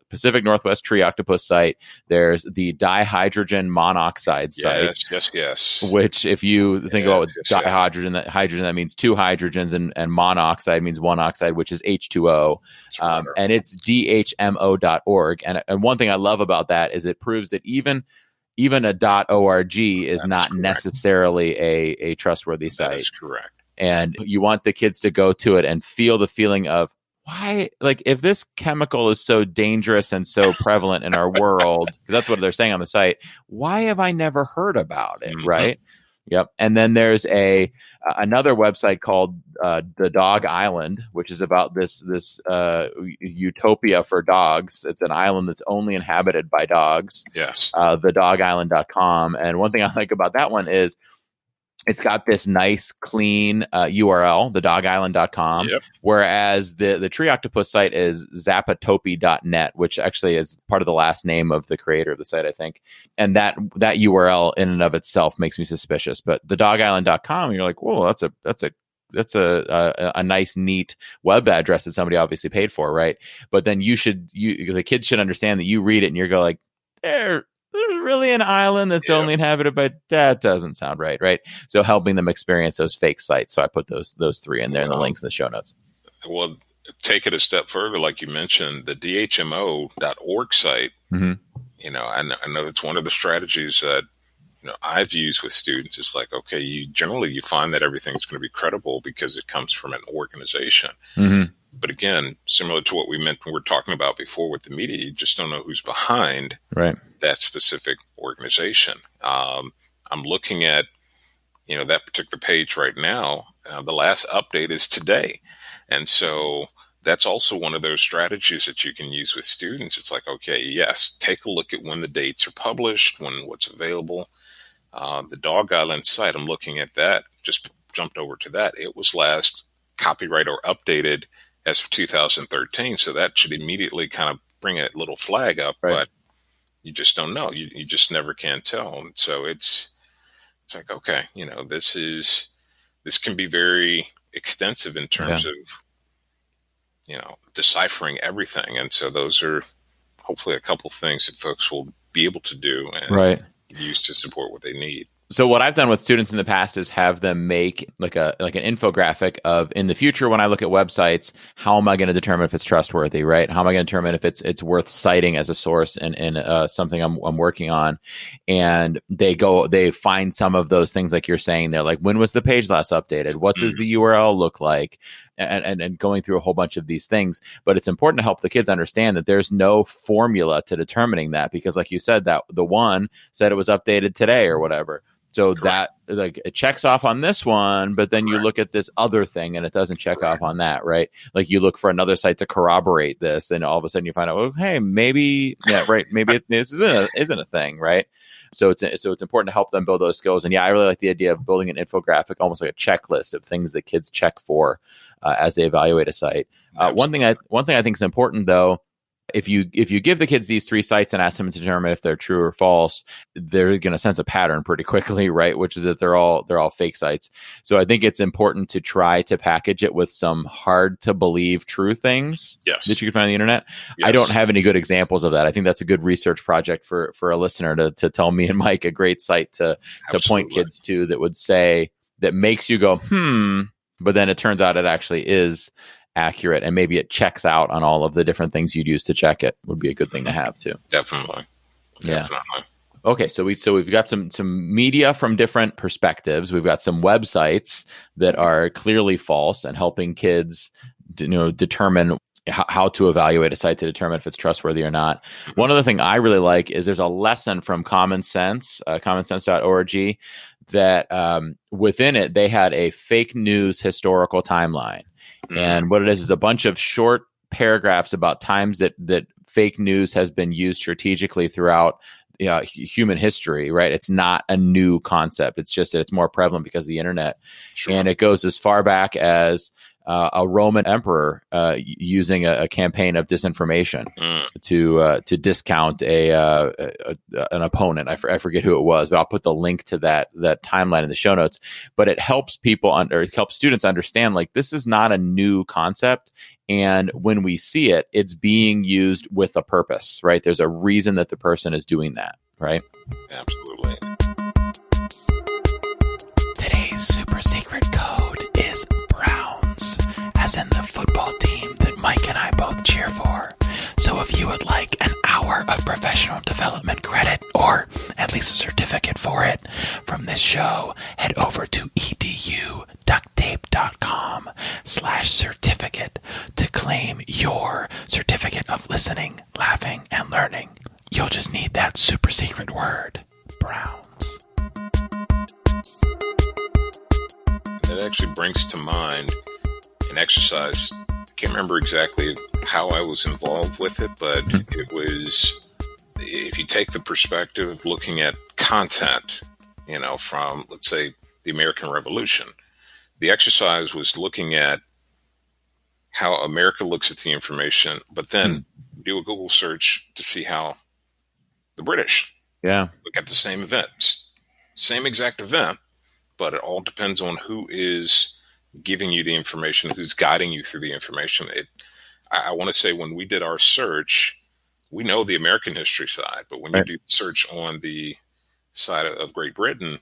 Pacific Northwest Tree Octopus site. There's the dihydrogen monoxide site. Yes. Which, if you think about dihydrogen, that means two hydrogens, and monoxide means one oxide, which is H2O. And it's dhmo.org. And one thing I love about that is it proves that even a .org is not necessarily a trustworthy site. That is correct. And you want the kids to go to it and feel the feeling of, why, like, if this chemical is so dangerous and so prevalent in our world, that's what they're saying on the site, why have I never heard about it? Right. Yep. And then there's another website called The Dog Island, which is about this utopia for dogs. It's an island that's only inhabited by dogs. Yes. TheDogIsland.com. And one thing I like about that one is it's got this nice, clean URL, thedogisland.com, whereas the Tree Octopus site is zapatopi.net, which actually is part of the last name of the creator of the site, I think. And that URL in and of itself makes me suspicious. But thedogisland.com, you're like, whoa, that's a nice, neat web address that somebody obviously paid for, right? But then the kids should understand that you read it and you're going like, there's really an island that's only inhabited by, that doesn't sound right? So helping them experience those fake sites. So I put those three in there in the links in the show notes. Well, take it a step further, like you mentioned, the dhmo.org site. I know it's one of the strategies that I've used with students. It's like, okay, you find that everything's going to be credible because it comes from an organization. But again, similar to what we were talking about before with the media, you just don't know who's behind that specific organization. I'm looking at, that particular page right now. The last update is today. And so that's also one of those strategies that you can use with students. It's like, okay, yes, take a look at when the dates are published, what's available. The Dog Island site, I'm looking at that, just jumped over to that. It was last copyright or updated as of 2013. So that should immediately kind of bring a little flag up, but you just don't know. You just never can tell. And so it's like, okay, this can be very extensive in terms of, deciphering everything. And so those are hopefully a couple things that folks will be able to do and use to support what they need. So what I've done with students in the past is have them make like an infographic of, in the future, when I look at websites, how am I going to determine if it's trustworthy, right? How am I going to determine if it's worth citing as a source in something I'm working on? And they find some of those things like you're saying. They're like, when was the page last updated? What does the URL look like? And going through a whole bunch of these things. But it's important to help the kids understand that there's no formula to determining that, because like you said, that the one said it was updated today or whatever. So that, like, it checks off on this one, but then you look at this other thing and it doesn't check off on that, right? Like, you look for another site to corroborate this, and all of a sudden you find out, well, hey, maybe this isn't a thing, right? So it's important to help them build those skills. And I really like the idea of building an infographic, almost like a checklist of things that kids check for as they evaluate a site. One thing I think is important, though, if you give the kids these three sites and ask them to determine if they're true or false, they're going to sense a pattern pretty quickly, right? Which is that they're all fake sites. So I think it's important to try to package it with some hard to believe true things that you can find on the internet. I don't have any good examples of that. I think that's a good research project for a listener to tell me and Mike a great site to point kids to that would say, that makes you go, but then it turns out it actually is accurate, and maybe it checks out on all of the different things you'd use to check it. Would be a good thing to have too. Definitely. Okay, so we've got some media from different perspectives. We've got some websites that are clearly false and helping kids, determine how to evaluate a site to determine if it's trustworthy or not. One other thing I really like is there's a lesson from Common Sense, commonsense.org, that within it they had a fake news historical timeline, and what it is a bunch of short paragraphs about times that fake news has been used strategically throughout human history, right? It's not a new concept. It's just that it's more prevalent because of the internet. Sure. And it goes as far back as a Roman emperor using a campaign of disinformation to discount an opponent. I forget who it was, but I'll put the link to that timeline in the show notes. But it helps it helps students understand, like, this is not a new concept. And when we see it, it's being used with a purpose, right? There's a reason that the person is doing that, right? Absolutely. Today's super secret code is Browns, as in the football team that Mike and I both cheer for. So if you would like an hour of professional development credit, or at least a certificate for it, from this show, head over to eduducttape.com/certificate to claim your certificate of listening, laughing, and learning. You'll just need that super secret word, Browns. That actually brings to mind an exercise. I can't remember exactly how I was involved with it, but it was, if you take the perspective of looking at content, from, let's say, the American Revolution, the exercise was looking at how America looks at the information, but then do a Google search to see how the British look at the same event, same exact event, but it all depends on who is giving you the information, who's guiding you through the information. I want to say, when we did our search, we know the American history side, but when you do search on the side of Great Britain,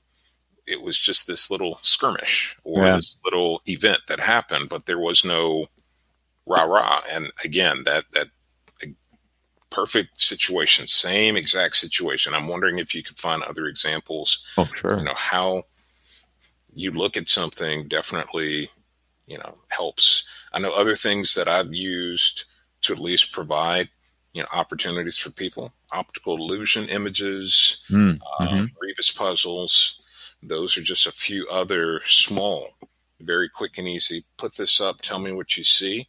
it was just this little skirmish or this little event that happened, but there was no rah-rah. And again, that perfect situation, same exact situation. I'm wondering if you could find other examples. Oh, sure. How you look at something definitely, helps. I know other things that I've used to at least provide, opportunities for people. Optical illusion images, Rebus puzzles. Those are just a few other small, very quick and easy. Put this up, tell me what you see.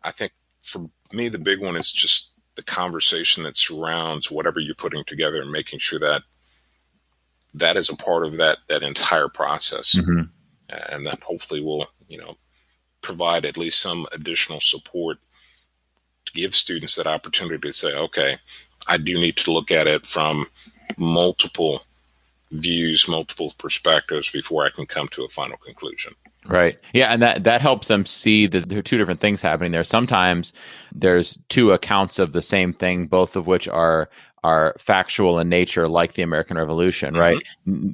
I think for me, the big one is just the conversation that surrounds whatever you're putting together, and making sure that that is a part of that entire process. And that hopefully will, provide at least some additional support to give students that opportunity to say, okay, I do need to look at it from multiple views, multiple perspectives before I can come to a final conclusion. Right. Yeah. And that helps them see that there are two different things happening there. Sometimes there's two accounts of the same thing, both of which are factual in nature, like the American Revolution, right?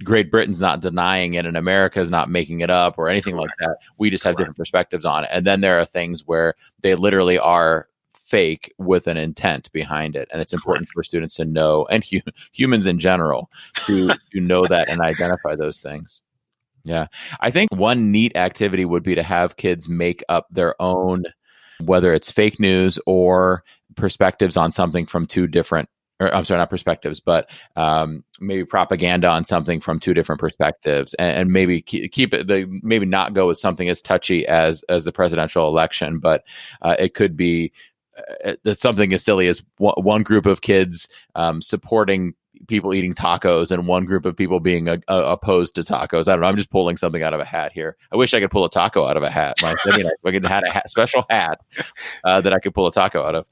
Great Britain's not denying it, and America's not making it up or anything like that. We just have different perspectives on it. And then there are things where they literally are fake with an intent behind it. And it's important for students to know, and humans in general, to know that and identify those things. Yeah. I think one neat activity would be to have kids make up their own, whether it's fake news or perspectives on something from two different, or I'm sorry, not perspectives, but maybe propaganda on something from two different perspectives, and maybe keep it, maybe not go with something as touchy as the presidential election, but it could be something as silly as one group of kids supporting people eating tacos and one group of people being opposed to tacos. I don't know. I'm just pulling something out of a hat here. I wish I could pull a taco out of a hat. That'd be nice. If I could have a special hat that I could pull a taco out of.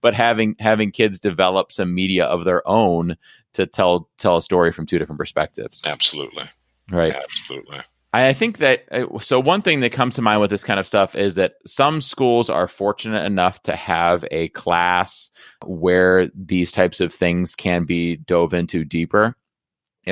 But having kids develop some media of their own to tell a story from two different perspectives. Absolutely. Right. Absolutely. I think that, so one thing that comes to mind with this kind of stuff is that some schools are fortunate enough to have a class where these types of things can be dove into deeper.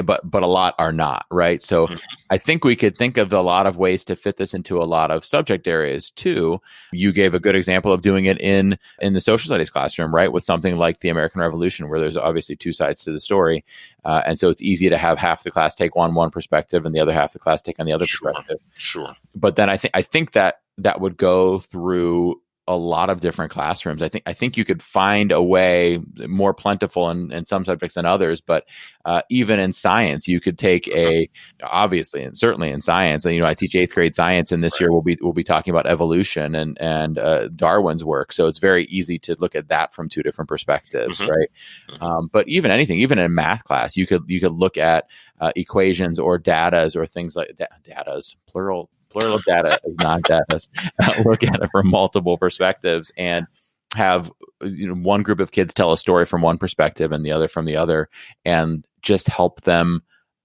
but a lot are not, right? So I think we could think of a lot of ways to fit this into a lot of subject areas too. You gave a good example of doing it in the social studies classroom, right? With something like the American Revolution, where there's obviously two sides to the story. And so it's easy to have half the class take on one perspective and the other half the class take on the other perspective. Sure. But then I think that would go through a lot of different classrooms. I think you could find a way more plentiful in some subjects than others, but even in science, you could take obviously, and certainly in science, and I teach 8th grade science, and this year we'll be talking about evolution and Darwin's work. So it's very easy to look at that from two different perspectives, right? But even even in math class, you could look at equations or datas or things like datas, plural of data is not data. Look at it from multiple perspectives and have one group of kids tell a story from one perspective and the other from the other, and just help them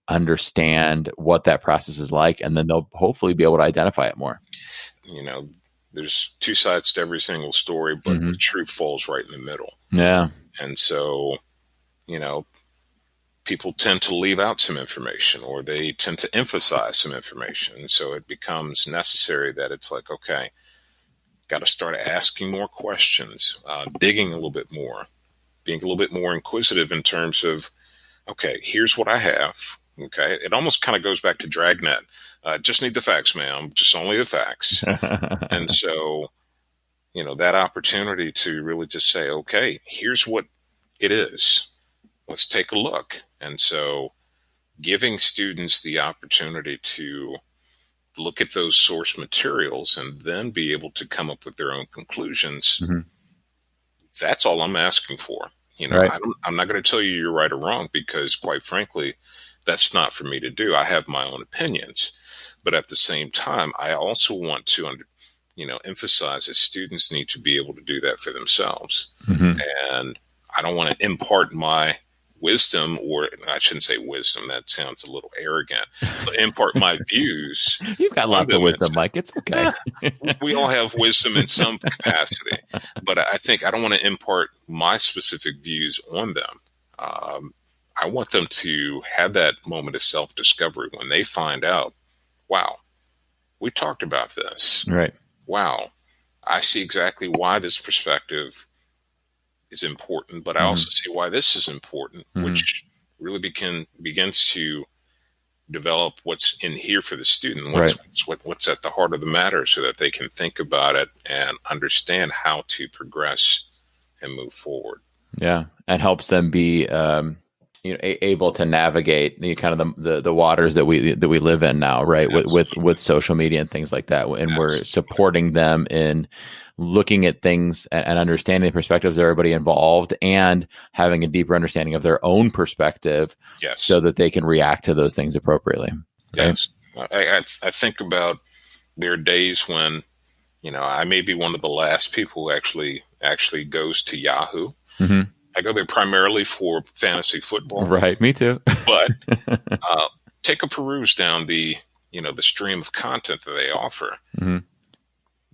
understand what that process is like, and then they'll hopefully be able to identify it more. There's two sides to every single story, but the truth falls right in the middle. Yeah. And so, people tend to leave out some information, or they tend to emphasize some information. And so it becomes necessary that it's like, okay, got to start asking more questions, digging a little bit more, being a little bit more inquisitive in terms of, okay, here's what I have. Okay. It almost kind of goes back to Dragnet. Just need the facts, ma'am. Just only the facts. And so, that opportunity to really just say, okay, here's what it is. Let's take a look. And so giving students the opportunity to look at those source materials and then be able to come up with their own conclusions, that's all I'm asking for. Right. I'm not going to tell you you're right or wrong, because quite frankly, that's not for me to do. I have my own opinions. But at the same time, I also want to emphasize that students need to be able to do that for themselves. And I don't want to impart my wisdom, or I shouldn't say wisdom, that sounds a little arrogant, but impart my views. You've got lots of wisdom, Mike. It's okay. We all have wisdom in some capacity, but I think I don't want to impart my specific views on them. I want them to have that moment of self-discovery when they find out, wow, we talked about this. Right. Wow, I see exactly why this perspective is important, but I also see why this is important, which really begins to develop what's in here for the student, what's at the heart of the matter, so that they can think about it and understand how to progress and move forward. Yeah, and helps them be able to navigate kind of the waters that we live in now, right? With social media and things like that, and Absolutely. We're supporting them in looking at things and understanding the perspectives of everybody involved, and having a deeper understanding of their own perspective, so that they can react to those things appropriately. Right? Yes, I think about there are days when I may be one of the last people who actually goes to Yahoo. I go there primarily for fantasy football. Right, me too. But take a peruse down the stream of content that they offer.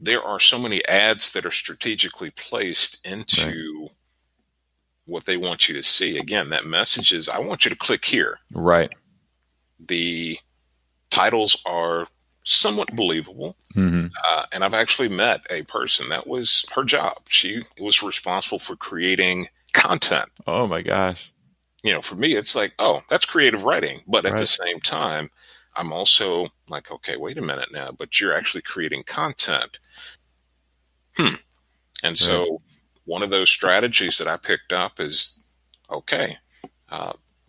There are so many ads that are strategically placed into what they want you to see. Again, that message is, I want you to click here. Right. The titles are somewhat believable. And I've actually met a person that was her job. She was responsible for creating content. Oh my gosh. For me, it's like, oh, that's creative writing. But at the same time, I'm also like, okay, wait a minute now, but you're actually creating content. And so one of those strategies that I picked up is, okay,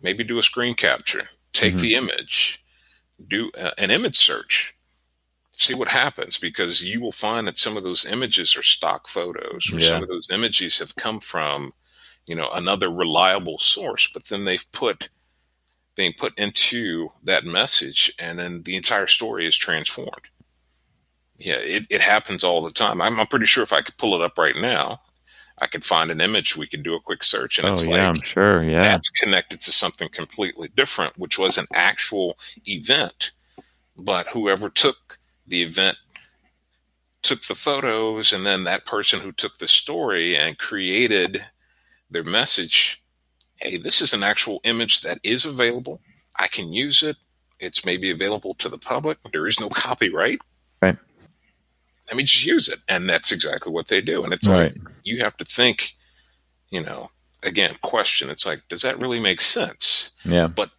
maybe do a screen capture, take the image, do an image search, see what happens, because you will find that some of those images are stock photos, or some of those images have come from, another reliable source, but then being put into that message, and then the entire story is transformed. Yeah, it happens all the time. I'm pretty sure if I could pull it up right now, I could find an image, we could do a quick search, and it's I'm sure. Yeah. That's connected to something completely different, which was an actual event. But whoever took the event took the photos, and then that person who took the story and created their message, hey, this is an actual image that is available. I can use it. It's maybe available to the public. There is no copyright. Right. Let me just use it. And that's exactly what they do. And it's right. like, you have to think, again, question. It's like, does that really make sense? Yeah. But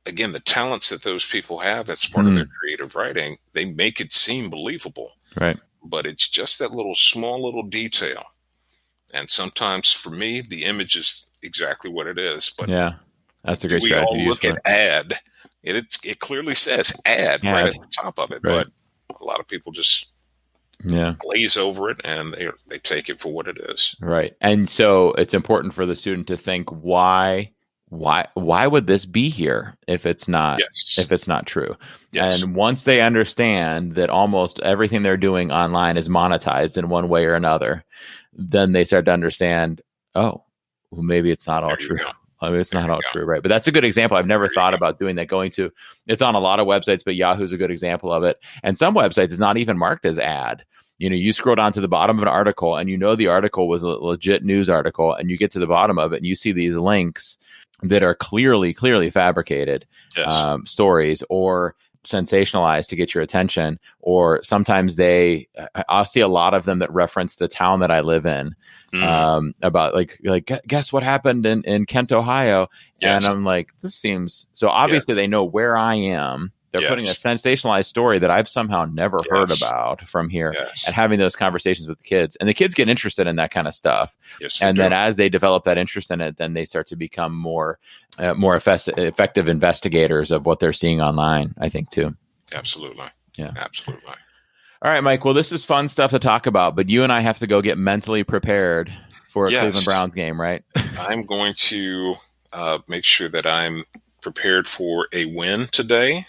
again, the talents that those people have as part of their creative writing, they make it seem believable. Right. But it's just that small little detail. And sometimes for me, the image is exactly what it is. But yeah, that's a great strategy. We all look at ad. It clearly says ad right at the top of it. Right. But a lot of people just glaze over it, and they take it for what it is. Right. And so it's important for the student to think, why would this be here if it's not true? Yes. And once they understand that almost everything they're doing online is monetized in one way or another, then they start to understand, oh, well, maybe it's not all true. I mean, it's not all true, right? But that's a good example. I've never thought about doing that. It's on a lot of websites, but Yahoo's a good example of it. And some websites, it's not even marked as ad. You scroll down to the bottom of an article, and the article was a legit news article, and you get to the bottom of it, and you see these links that are clearly fabricated stories or sensationalized to get your attention. Or sometimes I'll see a lot of them that reference the town that I live in, about like guess what happened in Kent, Ohio. Yes. And I'm like, this seems so obviously they know where I am. They're putting a sensationalized story that I've somehow never heard about from here, and having those conversations with the kids. And the kids get interested in that kind of stuff. Yes, and then as they develop that interest in it, then they start to become more effective investigators of what they're seeing online, I think, too. Absolutely. Yeah. Absolutely. All right, Mike. Well, this is fun stuff to talk about, but you and I have to go get mentally prepared for a Cleveland Browns game, right? I'm going to make sure that I'm prepared for a win today.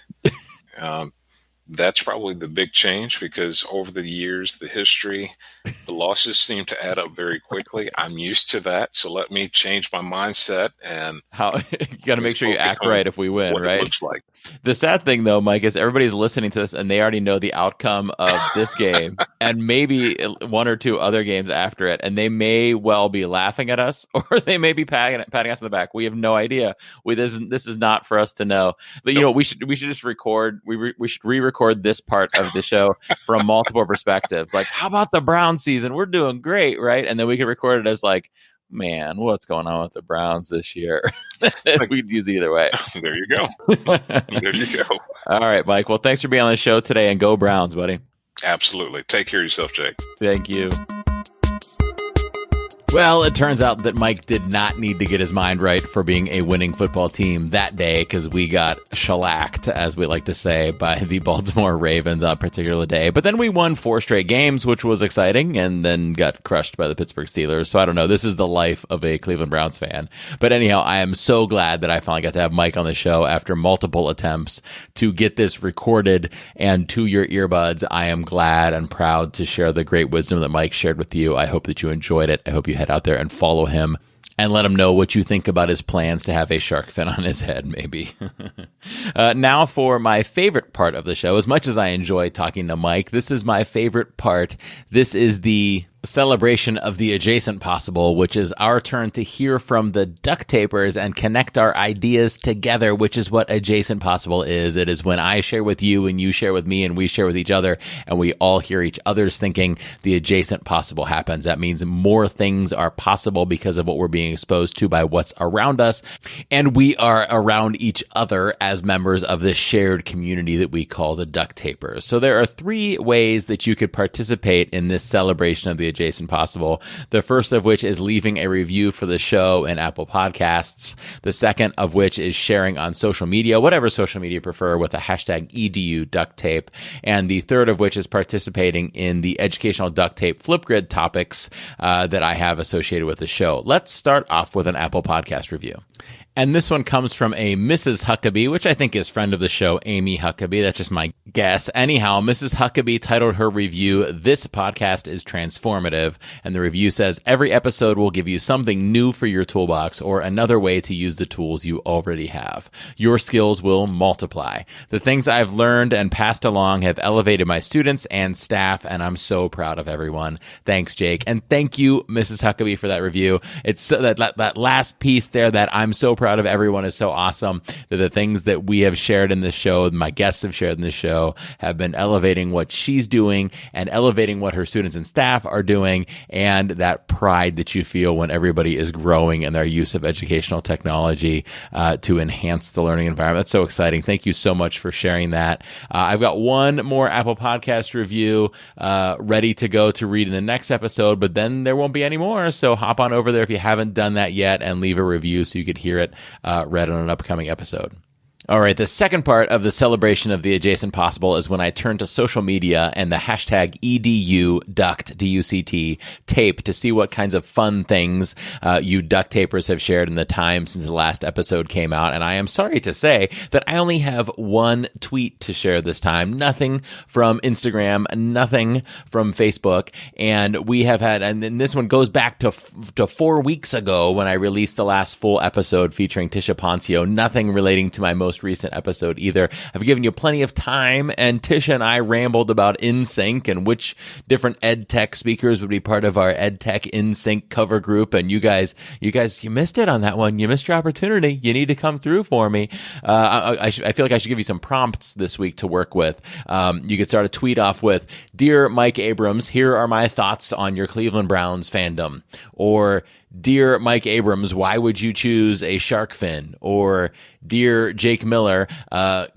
That's probably the big change, because over the years, the history, the losses seem to add up very quickly. I'm used to that, so let me change my mindset. And you got to make sure you act right if we win, right? It looks like. The sad thing, though, Mike, is everybody's listening to this and they already know the outcome of this game and maybe one or two other games after it, and they may well be laughing at us, or they may be patting us on the back. We have no idea. This is not for us to know. But we should just record. We should re-record this part of the show from multiple perspectives. Like, how about the Browns season? We're doing great, right? And then we can record it as like, man, what's going on with the Browns this year? We'd use either way. There you go. There you go. All right, Mike. Well, thanks for being on the show today, and go Browns, buddy. Absolutely. Take care of yourself, Jake. Thank you. Well, it turns out that Mike did not need to get his mind right for being a winning football team that day, because we got shellacked, as we like to say, by the Baltimore Ravens on a particular day. But then we won 4 straight games, which was exciting, and then got crushed by the Pittsburgh Steelers. So I don't know. This is the life of a Cleveland Browns fan. But anyhow, I am so glad that I finally got to have Mike on the show after multiple attempts to get this recorded and to your earbuds. I am glad and proud to share the great wisdom that Mike shared with you. I hope that you enjoyed it. I hope you head out there and follow him and let him know what you think about his plans to have a shark fin on his head, maybe. Now for my favorite part of the show. As much as I enjoy talking to Mike, this is my favorite part. This is the celebration of the adjacent possible, which is our turn to hear from the duct tapers and connect our ideas together, which is what adjacent possible is. It is when I share with you and you share with me and we share with each other and we all hear each other's thinking. The adjacent possible happens. That means more things are possible because of what we're being exposed to by what's around us, and we are around each other as members of this shared community that we call the duct tapers. So there are 3 ways that you could participate in this celebration of the adjacent possible. The first of which is leaving a review for the show in Apple Podcasts. The second of which is sharing on social media, whatever social media you prefer, with the hashtag #EduDuctTape. And the third of which is participating in the educational duct tape Flipgrid topics that I have associated with the show. Let's start off with an Apple Podcast review. And this one comes from a Mrs. Huckabee, which I think is friend of the show, Amy Huckabee. That's just my guess. Anyhow, Mrs. Huckabee titled her review, "This podcast is transformative." And the review says, "Every episode will give you something new for your toolbox or another way to use the tools you already have. Your skills will multiply. The things I've learned and passed along have elevated my students and staff, and I'm so proud of everyone. Thanks, Jake." And thank you, Mrs. Huckabee, for that review. It's that last piece there, that I'm so proud proud of. Everyone is so awesome. That the things that we have shared in this show, my guests have shared in this show, have been elevating what she's doing and elevating what her students and staff are doing, and that pride that you feel when everybody is growing in their use of educational technology to enhance the learning environment. That's so exciting. Thank you so much for sharing that. I've got one more Apple Podcast review ready to go to read in the next episode, but then there won't be any more. So hop on over there if you haven't done that yet and leave a review so you could hear it read on an upcoming episode. All right, the second part of the celebration of the adjacent possible is when I turn to social media and the hashtag EDUDuct, D-U-C-T, tape to see what kinds of fun things you duct tapers have shared in the time since the last episode came out. And I am sorry to say that I only have one tweet to share this time. Nothing from Instagram, nothing from Facebook. And we have had, and this one goes back to 4 weeks ago when I released the last full episode featuring Tisha Poncio. Nothing relating to my most recent episode either. I've given you plenty of time, and Tisha and I rambled about InSync and which different EdTech speakers would be part of our EdTech InSync cover group. And you guys, you missed it on that one. You missed your opportunity. You need to come through for me. I feel like I should give you some prompts this week to work with. You could start a tweet off with, "Dear Mike Abrams, here are my thoughts on your Cleveland Browns fandom." Or, "Dear Mike Abrams, why would you choose a shark fin?" Or, "Dear Jake Miller,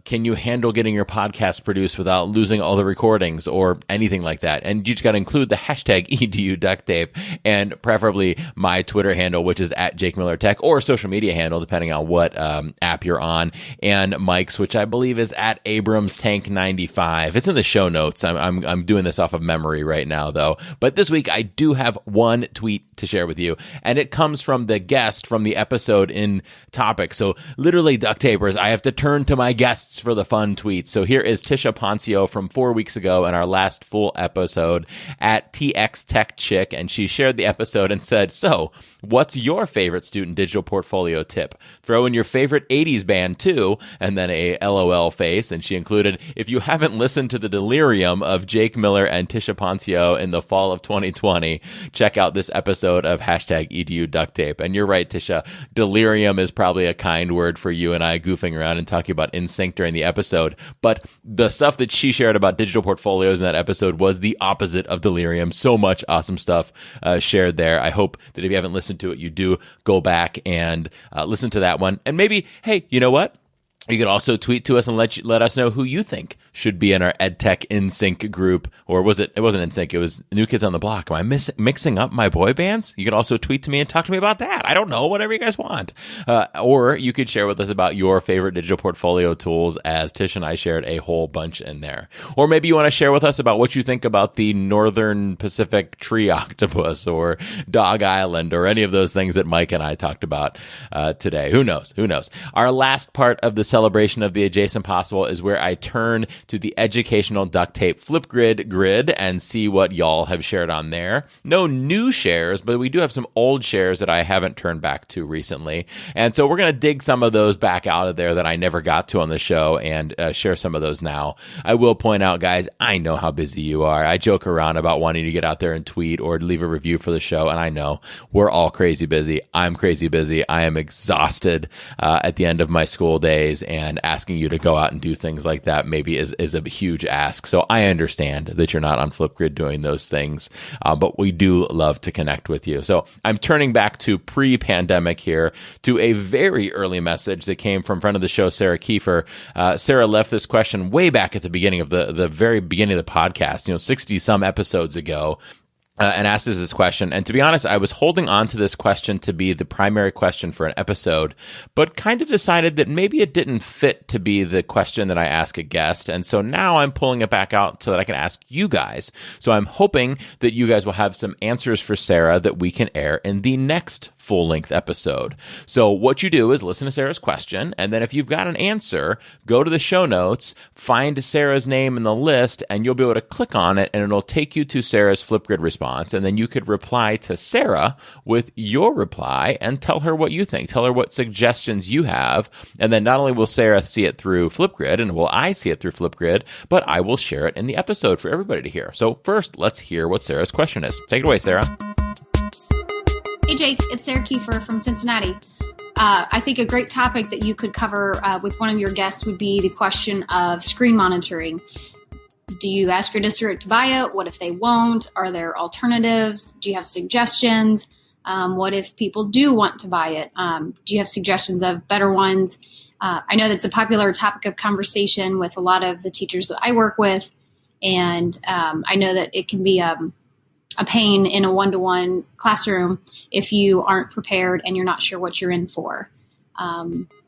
can you handle getting your podcast produced without losing all the recordings?" Or anything like that. And you just got to include the hashtag EDUDuctTape and preferably my Twitter handle, which is @JakeMillerTech, or social media handle, depending on what app you're on, and Mike's, which I believe is @AbramsTank95. It's in the show notes. I'm doing this off of memory right now, though. But this week, I do have one tweet to share with you, and it comes from the guest from the episode in topic. So literally, duct tapers, I have to turn to my guests for the fun tweets. So here is Tisha Poncio from 4 weeks ago in our last full episode @TXTechChick, and she shared the episode and said, "So, what's your favorite student digital portfolio tip? Throw in your favorite 80s band too," and then a LOL face, and she included, "If you haven't listened to the delirium of Jake Miller and Tisha Poncio in the fall of 2020, check out this episode of hashtag EDUDuctTape." And you're right, Tisha, delirium is probably a kind word for you and I goofing around and talking about InSync during the episode. But the stuff that she shared about digital portfolios in that episode was the opposite of delirium. So much awesome stuff shared there. I hope that if you haven't listened to it, you do go back and listen to that one. And maybe, hey, you know what? You could also tweet to us and let us know who you think should be in our EdTech InSync group. Or was it? It wasn't InSync. It was New Kids on the Block. Am I mixing up my boy bands? You could also tweet to me and talk to me about that. I don't know. Whatever you guys want. Or you could share with us about your favorite digital portfolio tools, as Tish and I shared a whole bunch in there. Or maybe you want to share with us about what you think about the Northern Pacific tree octopus or Dog Island or any of those things that Mike and I talked about today. Who knows? Who knows? Our last part of the celebration of the adjacent possible is where I turn to the educational duct tape Flipgrid grid and see what y'all have shared on there. No new shares, but we do have some old shares that I haven't turned back to recently. And so we're going to dig some of those back out of there that I never got to on the show and share some of those now. I will point out, guys, I know how busy you are. I joke around about wanting to get out there and tweet or leave a review for the show, and I know we're all crazy busy. I'm crazy busy. I am exhausted at the end of my school days, and asking you to go out and do things like that maybe is a huge ask. So I understand that you're not on Flipgrid doing those things, but we do love to connect with you. So I'm turning back to pre-pandemic here to a very early message that came from friend of the show, Sarah Kiefer. Sarah left this question way back at the beginning of the very beginning of the podcast, 60 some episodes ago. And asked us this question. And to be honest, I was holding on to this question to be the primary question for an episode, but kind of decided that maybe it didn't fit to be the question that I ask a guest. And so now I'm pulling it back out so that I can ask you guys. So I'm hoping that you guys will have some answers for Sarah that we can air in the next full-length episode. So what you do is listen to Sarah's question, and then if you've got an answer, go to the show notes, find Sarah's name in the list, and you'll be able to click on it, and it'll take you to Sarah's Flipgrid response, and then you could reply to Sarah with your reply and tell her what you think. Tell her what suggestions you have, and then not only will Sarah see it through Flipgrid, and will I see it through Flipgrid, but I will share it in the episode for everybody to hear. So first, let's hear what Sarah's question is. Take it away, Sarah. Hey Jake, it's Sarah Kiefer from Cincinnati. I think a great topic that you could cover with one of your guests would be the question of screen monitoring. Do you ask your district to buy it? What if they won't? Are there alternatives? Do you have suggestions? What if people do want to buy it? Do you have suggestions of better ones? I know that's a popular topic of conversation with a lot of the teachers that I work with, and I know that it can be a pain in a one-to-one classroom if you aren't prepared and you're not sure what you're in for.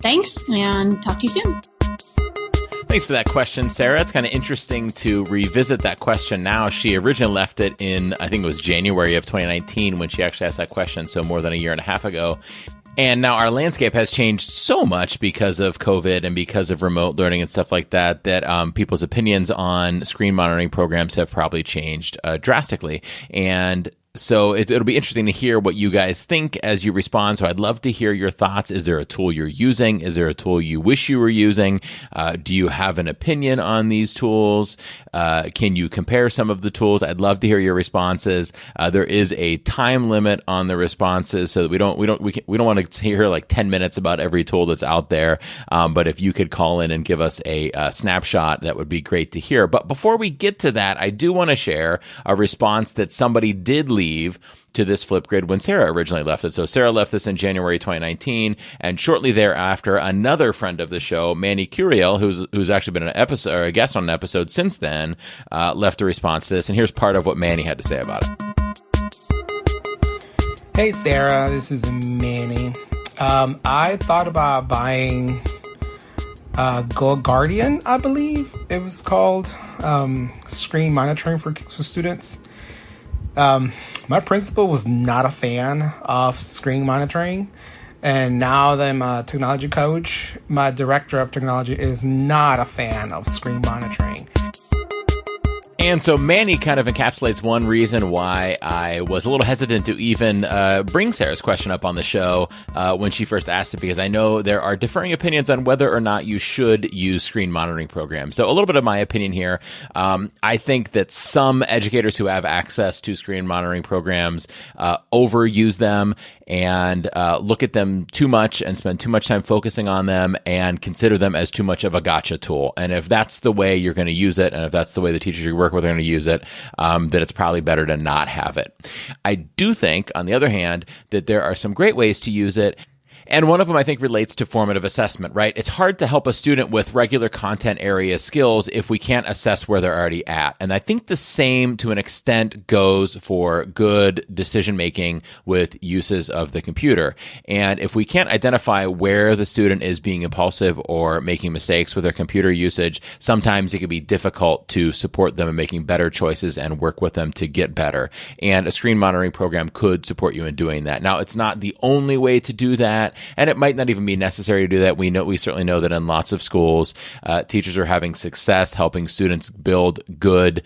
Thanks, and talk to you soon. Thanks for that question, Sarah. It's kind of interesting to revisit that question now. She originally left it in, I think it was January of 2019 when she actually asked that question, so more than a year and a half ago. And now our landscape has changed so much because of COVID and because of remote learning and stuff like that, that people's opinions on screen monitoring programs have probably changed drastically. And so it'll be interesting to hear what you guys think as you respond. So I'd love to hear your thoughts. Is there a tool you're using? Is there a tool you wish you were using? Do you have an opinion on these tools? Can you compare some of the tools? I'd love to hear your responses. There is a time limit on the responses, so that we don't want to hear like 10 minutes about every tool that's out there. But if you could call in and give us a snapshot, that would be great to hear. But before we get to that, I do want to share a response that somebody did leave to this Flipgrid when Sarah originally left it. So Sarah left this in January 2019, and shortly thereafter, another friend of the show, Manny Curiel, who's actually been an episode or a guest on an episode since then, left a response to this. And here's part of what Manny had to say about it. Hey Sarah, this is Manny. I thought about buying Go Guardian, I believe it was called, screen monitoring for students. My principal was not a fan of screen monitoring, and now that I'm a technology coach, my director of technology is not a fan of screen monitoring. And so Manny kind of encapsulates one reason why I was a little hesitant to even bring Sarah's question up on the show when she first asked it, because I know there are differing opinions on whether or not you should use screen monitoring programs. So a little bit of my opinion here. I think that some educators who have access to screen monitoring programs overuse them and look at them too much and spend too much time focusing on them and consider them as too much of a gotcha tool. And if that's the way you're going to use it, and if that's the way the teachers you work with are going to use it, that it's probably better to not have it. I do think, on the other hand, that there are some great ways to use it. And one of them, I think, relates to formative assessment, right? It's hard to help a student with regular content area skills if we can't assess where they're already at. And I think the same, to an extent, goes for good decision-making with uses of the computer. And if we can't identify where the student is being impulsive or making mistakes with their computer usage, sometimes it can be difficult to support them in making better choices and work with them to get better. And a screen monitoring program could support you in doing that. Now, it's not the only way to do that, and it might not even be necessary to do that. We certainly know that in lots of schools, teachers are having success helping students build good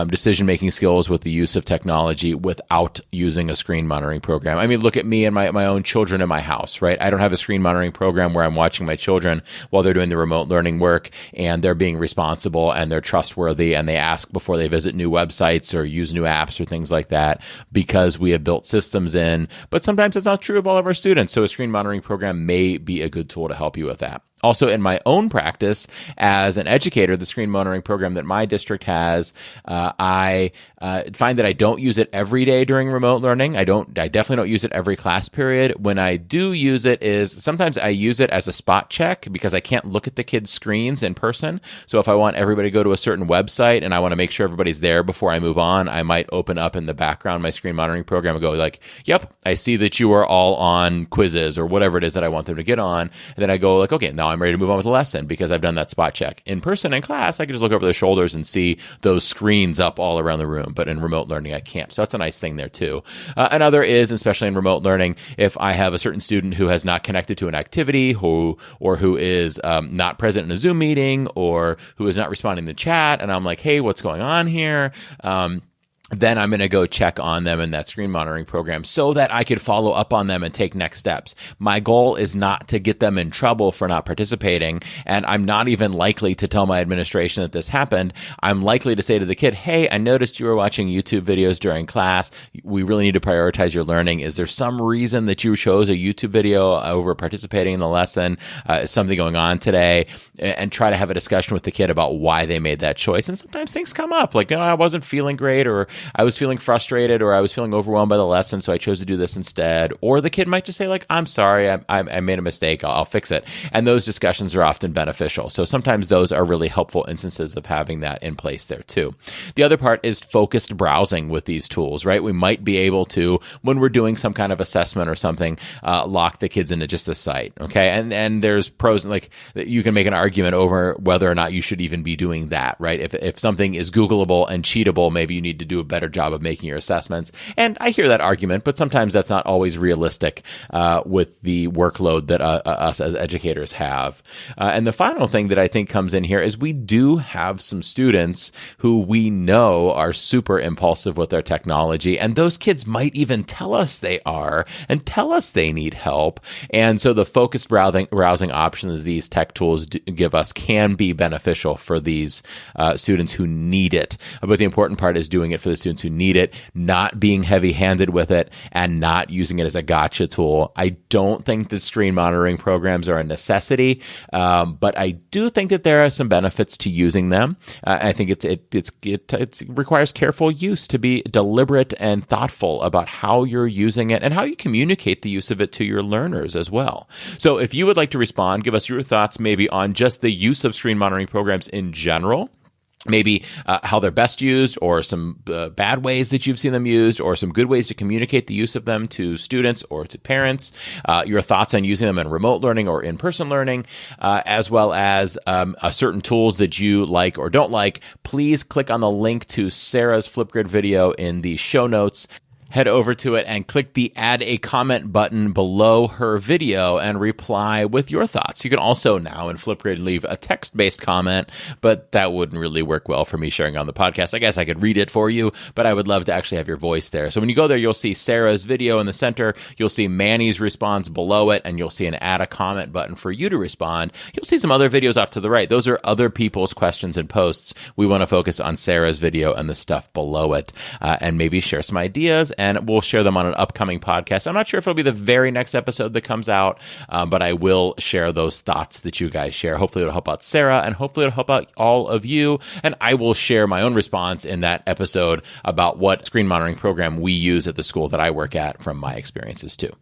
decision-making skills with the use of technology without using a screen monitoring program. I mean, look at me and my own children in my house, right? I don't have a screen monitoring program where I'm watching my children while they're doing the remote learning work, and they're being responsible and they're trustworthy and they ask before they visit new websites or use new apps or things like that, because we have built systems in. But sometimes it's not true of all of our students. So a screen monitoring program may be a good tool to help you with that. Also, in my own practice as an educator, the screen monitoring program that my district has, I find that I don't use it every day during remote learning. I definitely don't use it every class period. When I do use it is sometimes I use it as a spot check because I can't look at the kids' screens in person. So if I want everybody to go to a certain website and I want to make sure everybody's there before I move on, I might open up in the background my screen monitoring program and go like, yep, I see that you are all on quizzes or whatever it is that I want them to get on. And then I go like, okay, now I'm ready to move on with the lesson because I've done that spot check. In person in class, I can just look over their shoulders and see those screens up all around the room. But in remote learning, I can't. So that's a nice thing there too. Another is, especially in remote learning, if I have a certain student who has not connected to an activity who is not present in a Zoom meeting or who is not responding to chat, and I'm like, hey, what's going on here? then I'm going to go check on them in that screen monitoring program so that I could follow up on them and take next steps. My goal is not to get them in trouble for not participating, and I'm not even likely to tell my administration that this happened. I'm likely to say to the kid, hey, I noticed you were watching YouTube videos during class. We really need to prioritize your learning. Is there some reason that you chose a YouTube video over participating in the lesson? Is something going on today? And try to have a discussion with the kid about why they made that choice. And sometimes things come up like, I wasn't feeling great, or I was feeling frustrated, or I was feeling overwhelmed by the lesson, so I chose to do this instead. Or the kid might just say, like, I'm sorry, I made a mistake, I'll fix it. And those discussions are often beneficial. So sometimes those are really helpful instances of having that in place there too. The other part is focused browsing with these tools, right? We might be able to, when we're doing some kind of assessment or something, lock the kids into just a site, okay? And there's pros, like, you can make an argument over whether or not you should even be doing that, right? If something is Googleable and cheatable, maybe you need to do a better job of making your assessments. And I hear that argument, but sometimes that's not always realistic with the workload that us as educators have. And the final thing that I think comes in here is we do have some students who we know are super impulsive with their technology, and those kids might even tell us they are and tell us they need help. And so the focused browsing options these tech tools give us can be beneficial for these students who need it. But the important part is doing it for the students who need it, not being heavy-handed with it, and not using it as a gotcha tool. I don't think that screen monitoring programs are a necessity, but I do think that there are some benefits to using them. I think it requires careful use, to be deliberate and thoughtful about how you're using it and how you communicate the use of it to your learners as well. So if you would like to respond, give us your thoughts maybe on just the use of screen monitoring programs in general. Maybe how they're best used, or some bad ways that you've seen them used, or some good ways to communicate the use of them to students or to parents, your thoughts on using them in remote learning or in-person learning, as well as certain tools that you like or don't like. Please click on the link to Sarah's Flipgrid video in the show notes. Head over to it and click the add a comment button below her video and reply with your thoughts. You can also now in Flipgrid leave a text-based comment, but that wouldn't really work well for me sharing on the podcast. I guess I could read it for you, but I would love to actually have your voice there. So when you go there, you'll see Sarah's video in the center, you'll see Manny's response below it, and you'll see an add a comment button for you to respond. You'll see some other videos off to the right. Those are other people's questions and posts. We want to focus on Sarah's video and the stuff below it, and maybe share some ideas, and we'll share them on an upcoming podcast. I'm not sure if it'll be the very next episode that comes out, but I will share those thoughts that you guys share. Hopefully it'll help out Sarah, and hopefully it'll help out all of you. And I will share my own response in that episode about what screen monitoring program we use at the school that I work at from my experiences too.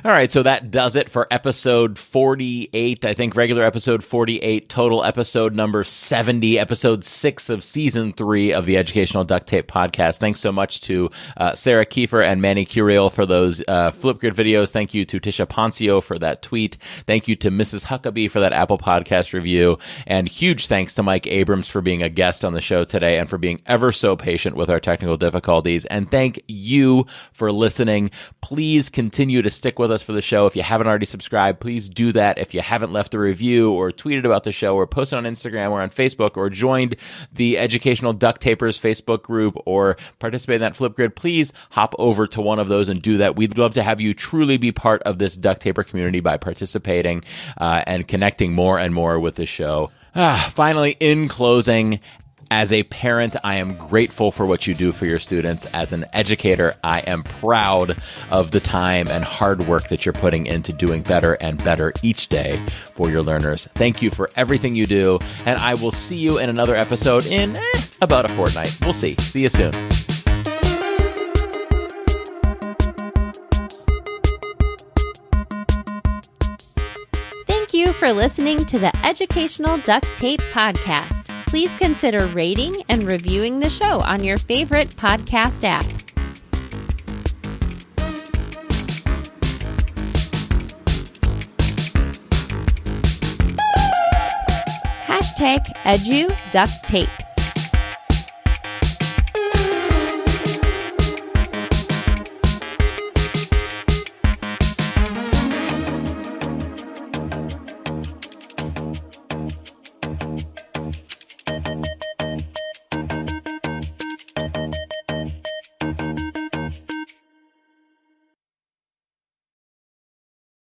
All right, so that does it for episode 48, I think regular episode 48, total episode number 70, episode 6 of season 3 of the Educational Duct Tape podcast. Thanks so much to Sarah Kiefer and Manny Curiel for those Flipgrid videos. Thank you to Tisha Poncio for that tweet. Thank you to Mrs. Huckabee for that Apple Podcast review. And huge thanks to Mike Abrams for being a guest on the show today and for being ever so patient with our technical difficulties. And thank you for listening. Please continue to stick with us for the show. If you haven't already subscribed, please do that. If you haven't left a review or tweeted about the show or posted on Instagram or on Facebook or joined the Educational Duct Tapers Facebook group or participated in that Flipgrid, please hop over to one of those and do that. We'd love to have you truly be part of this duct taper community by participating and connecting more and more with the show. Finally, in closing, as a parent, I am grateful for what you do for your students. As an educator, I am proud of the time and hard work that you're putting into doing better and better each day for your learners. Thank you for everything you do, and I will see you in another episode in about a fortnight. We'll see. See you soon. Thank you for listening to the Educational Duct Tape Podcast. Please consider rating and reviewing the show on your favorite podcast app. #EduDuctTape.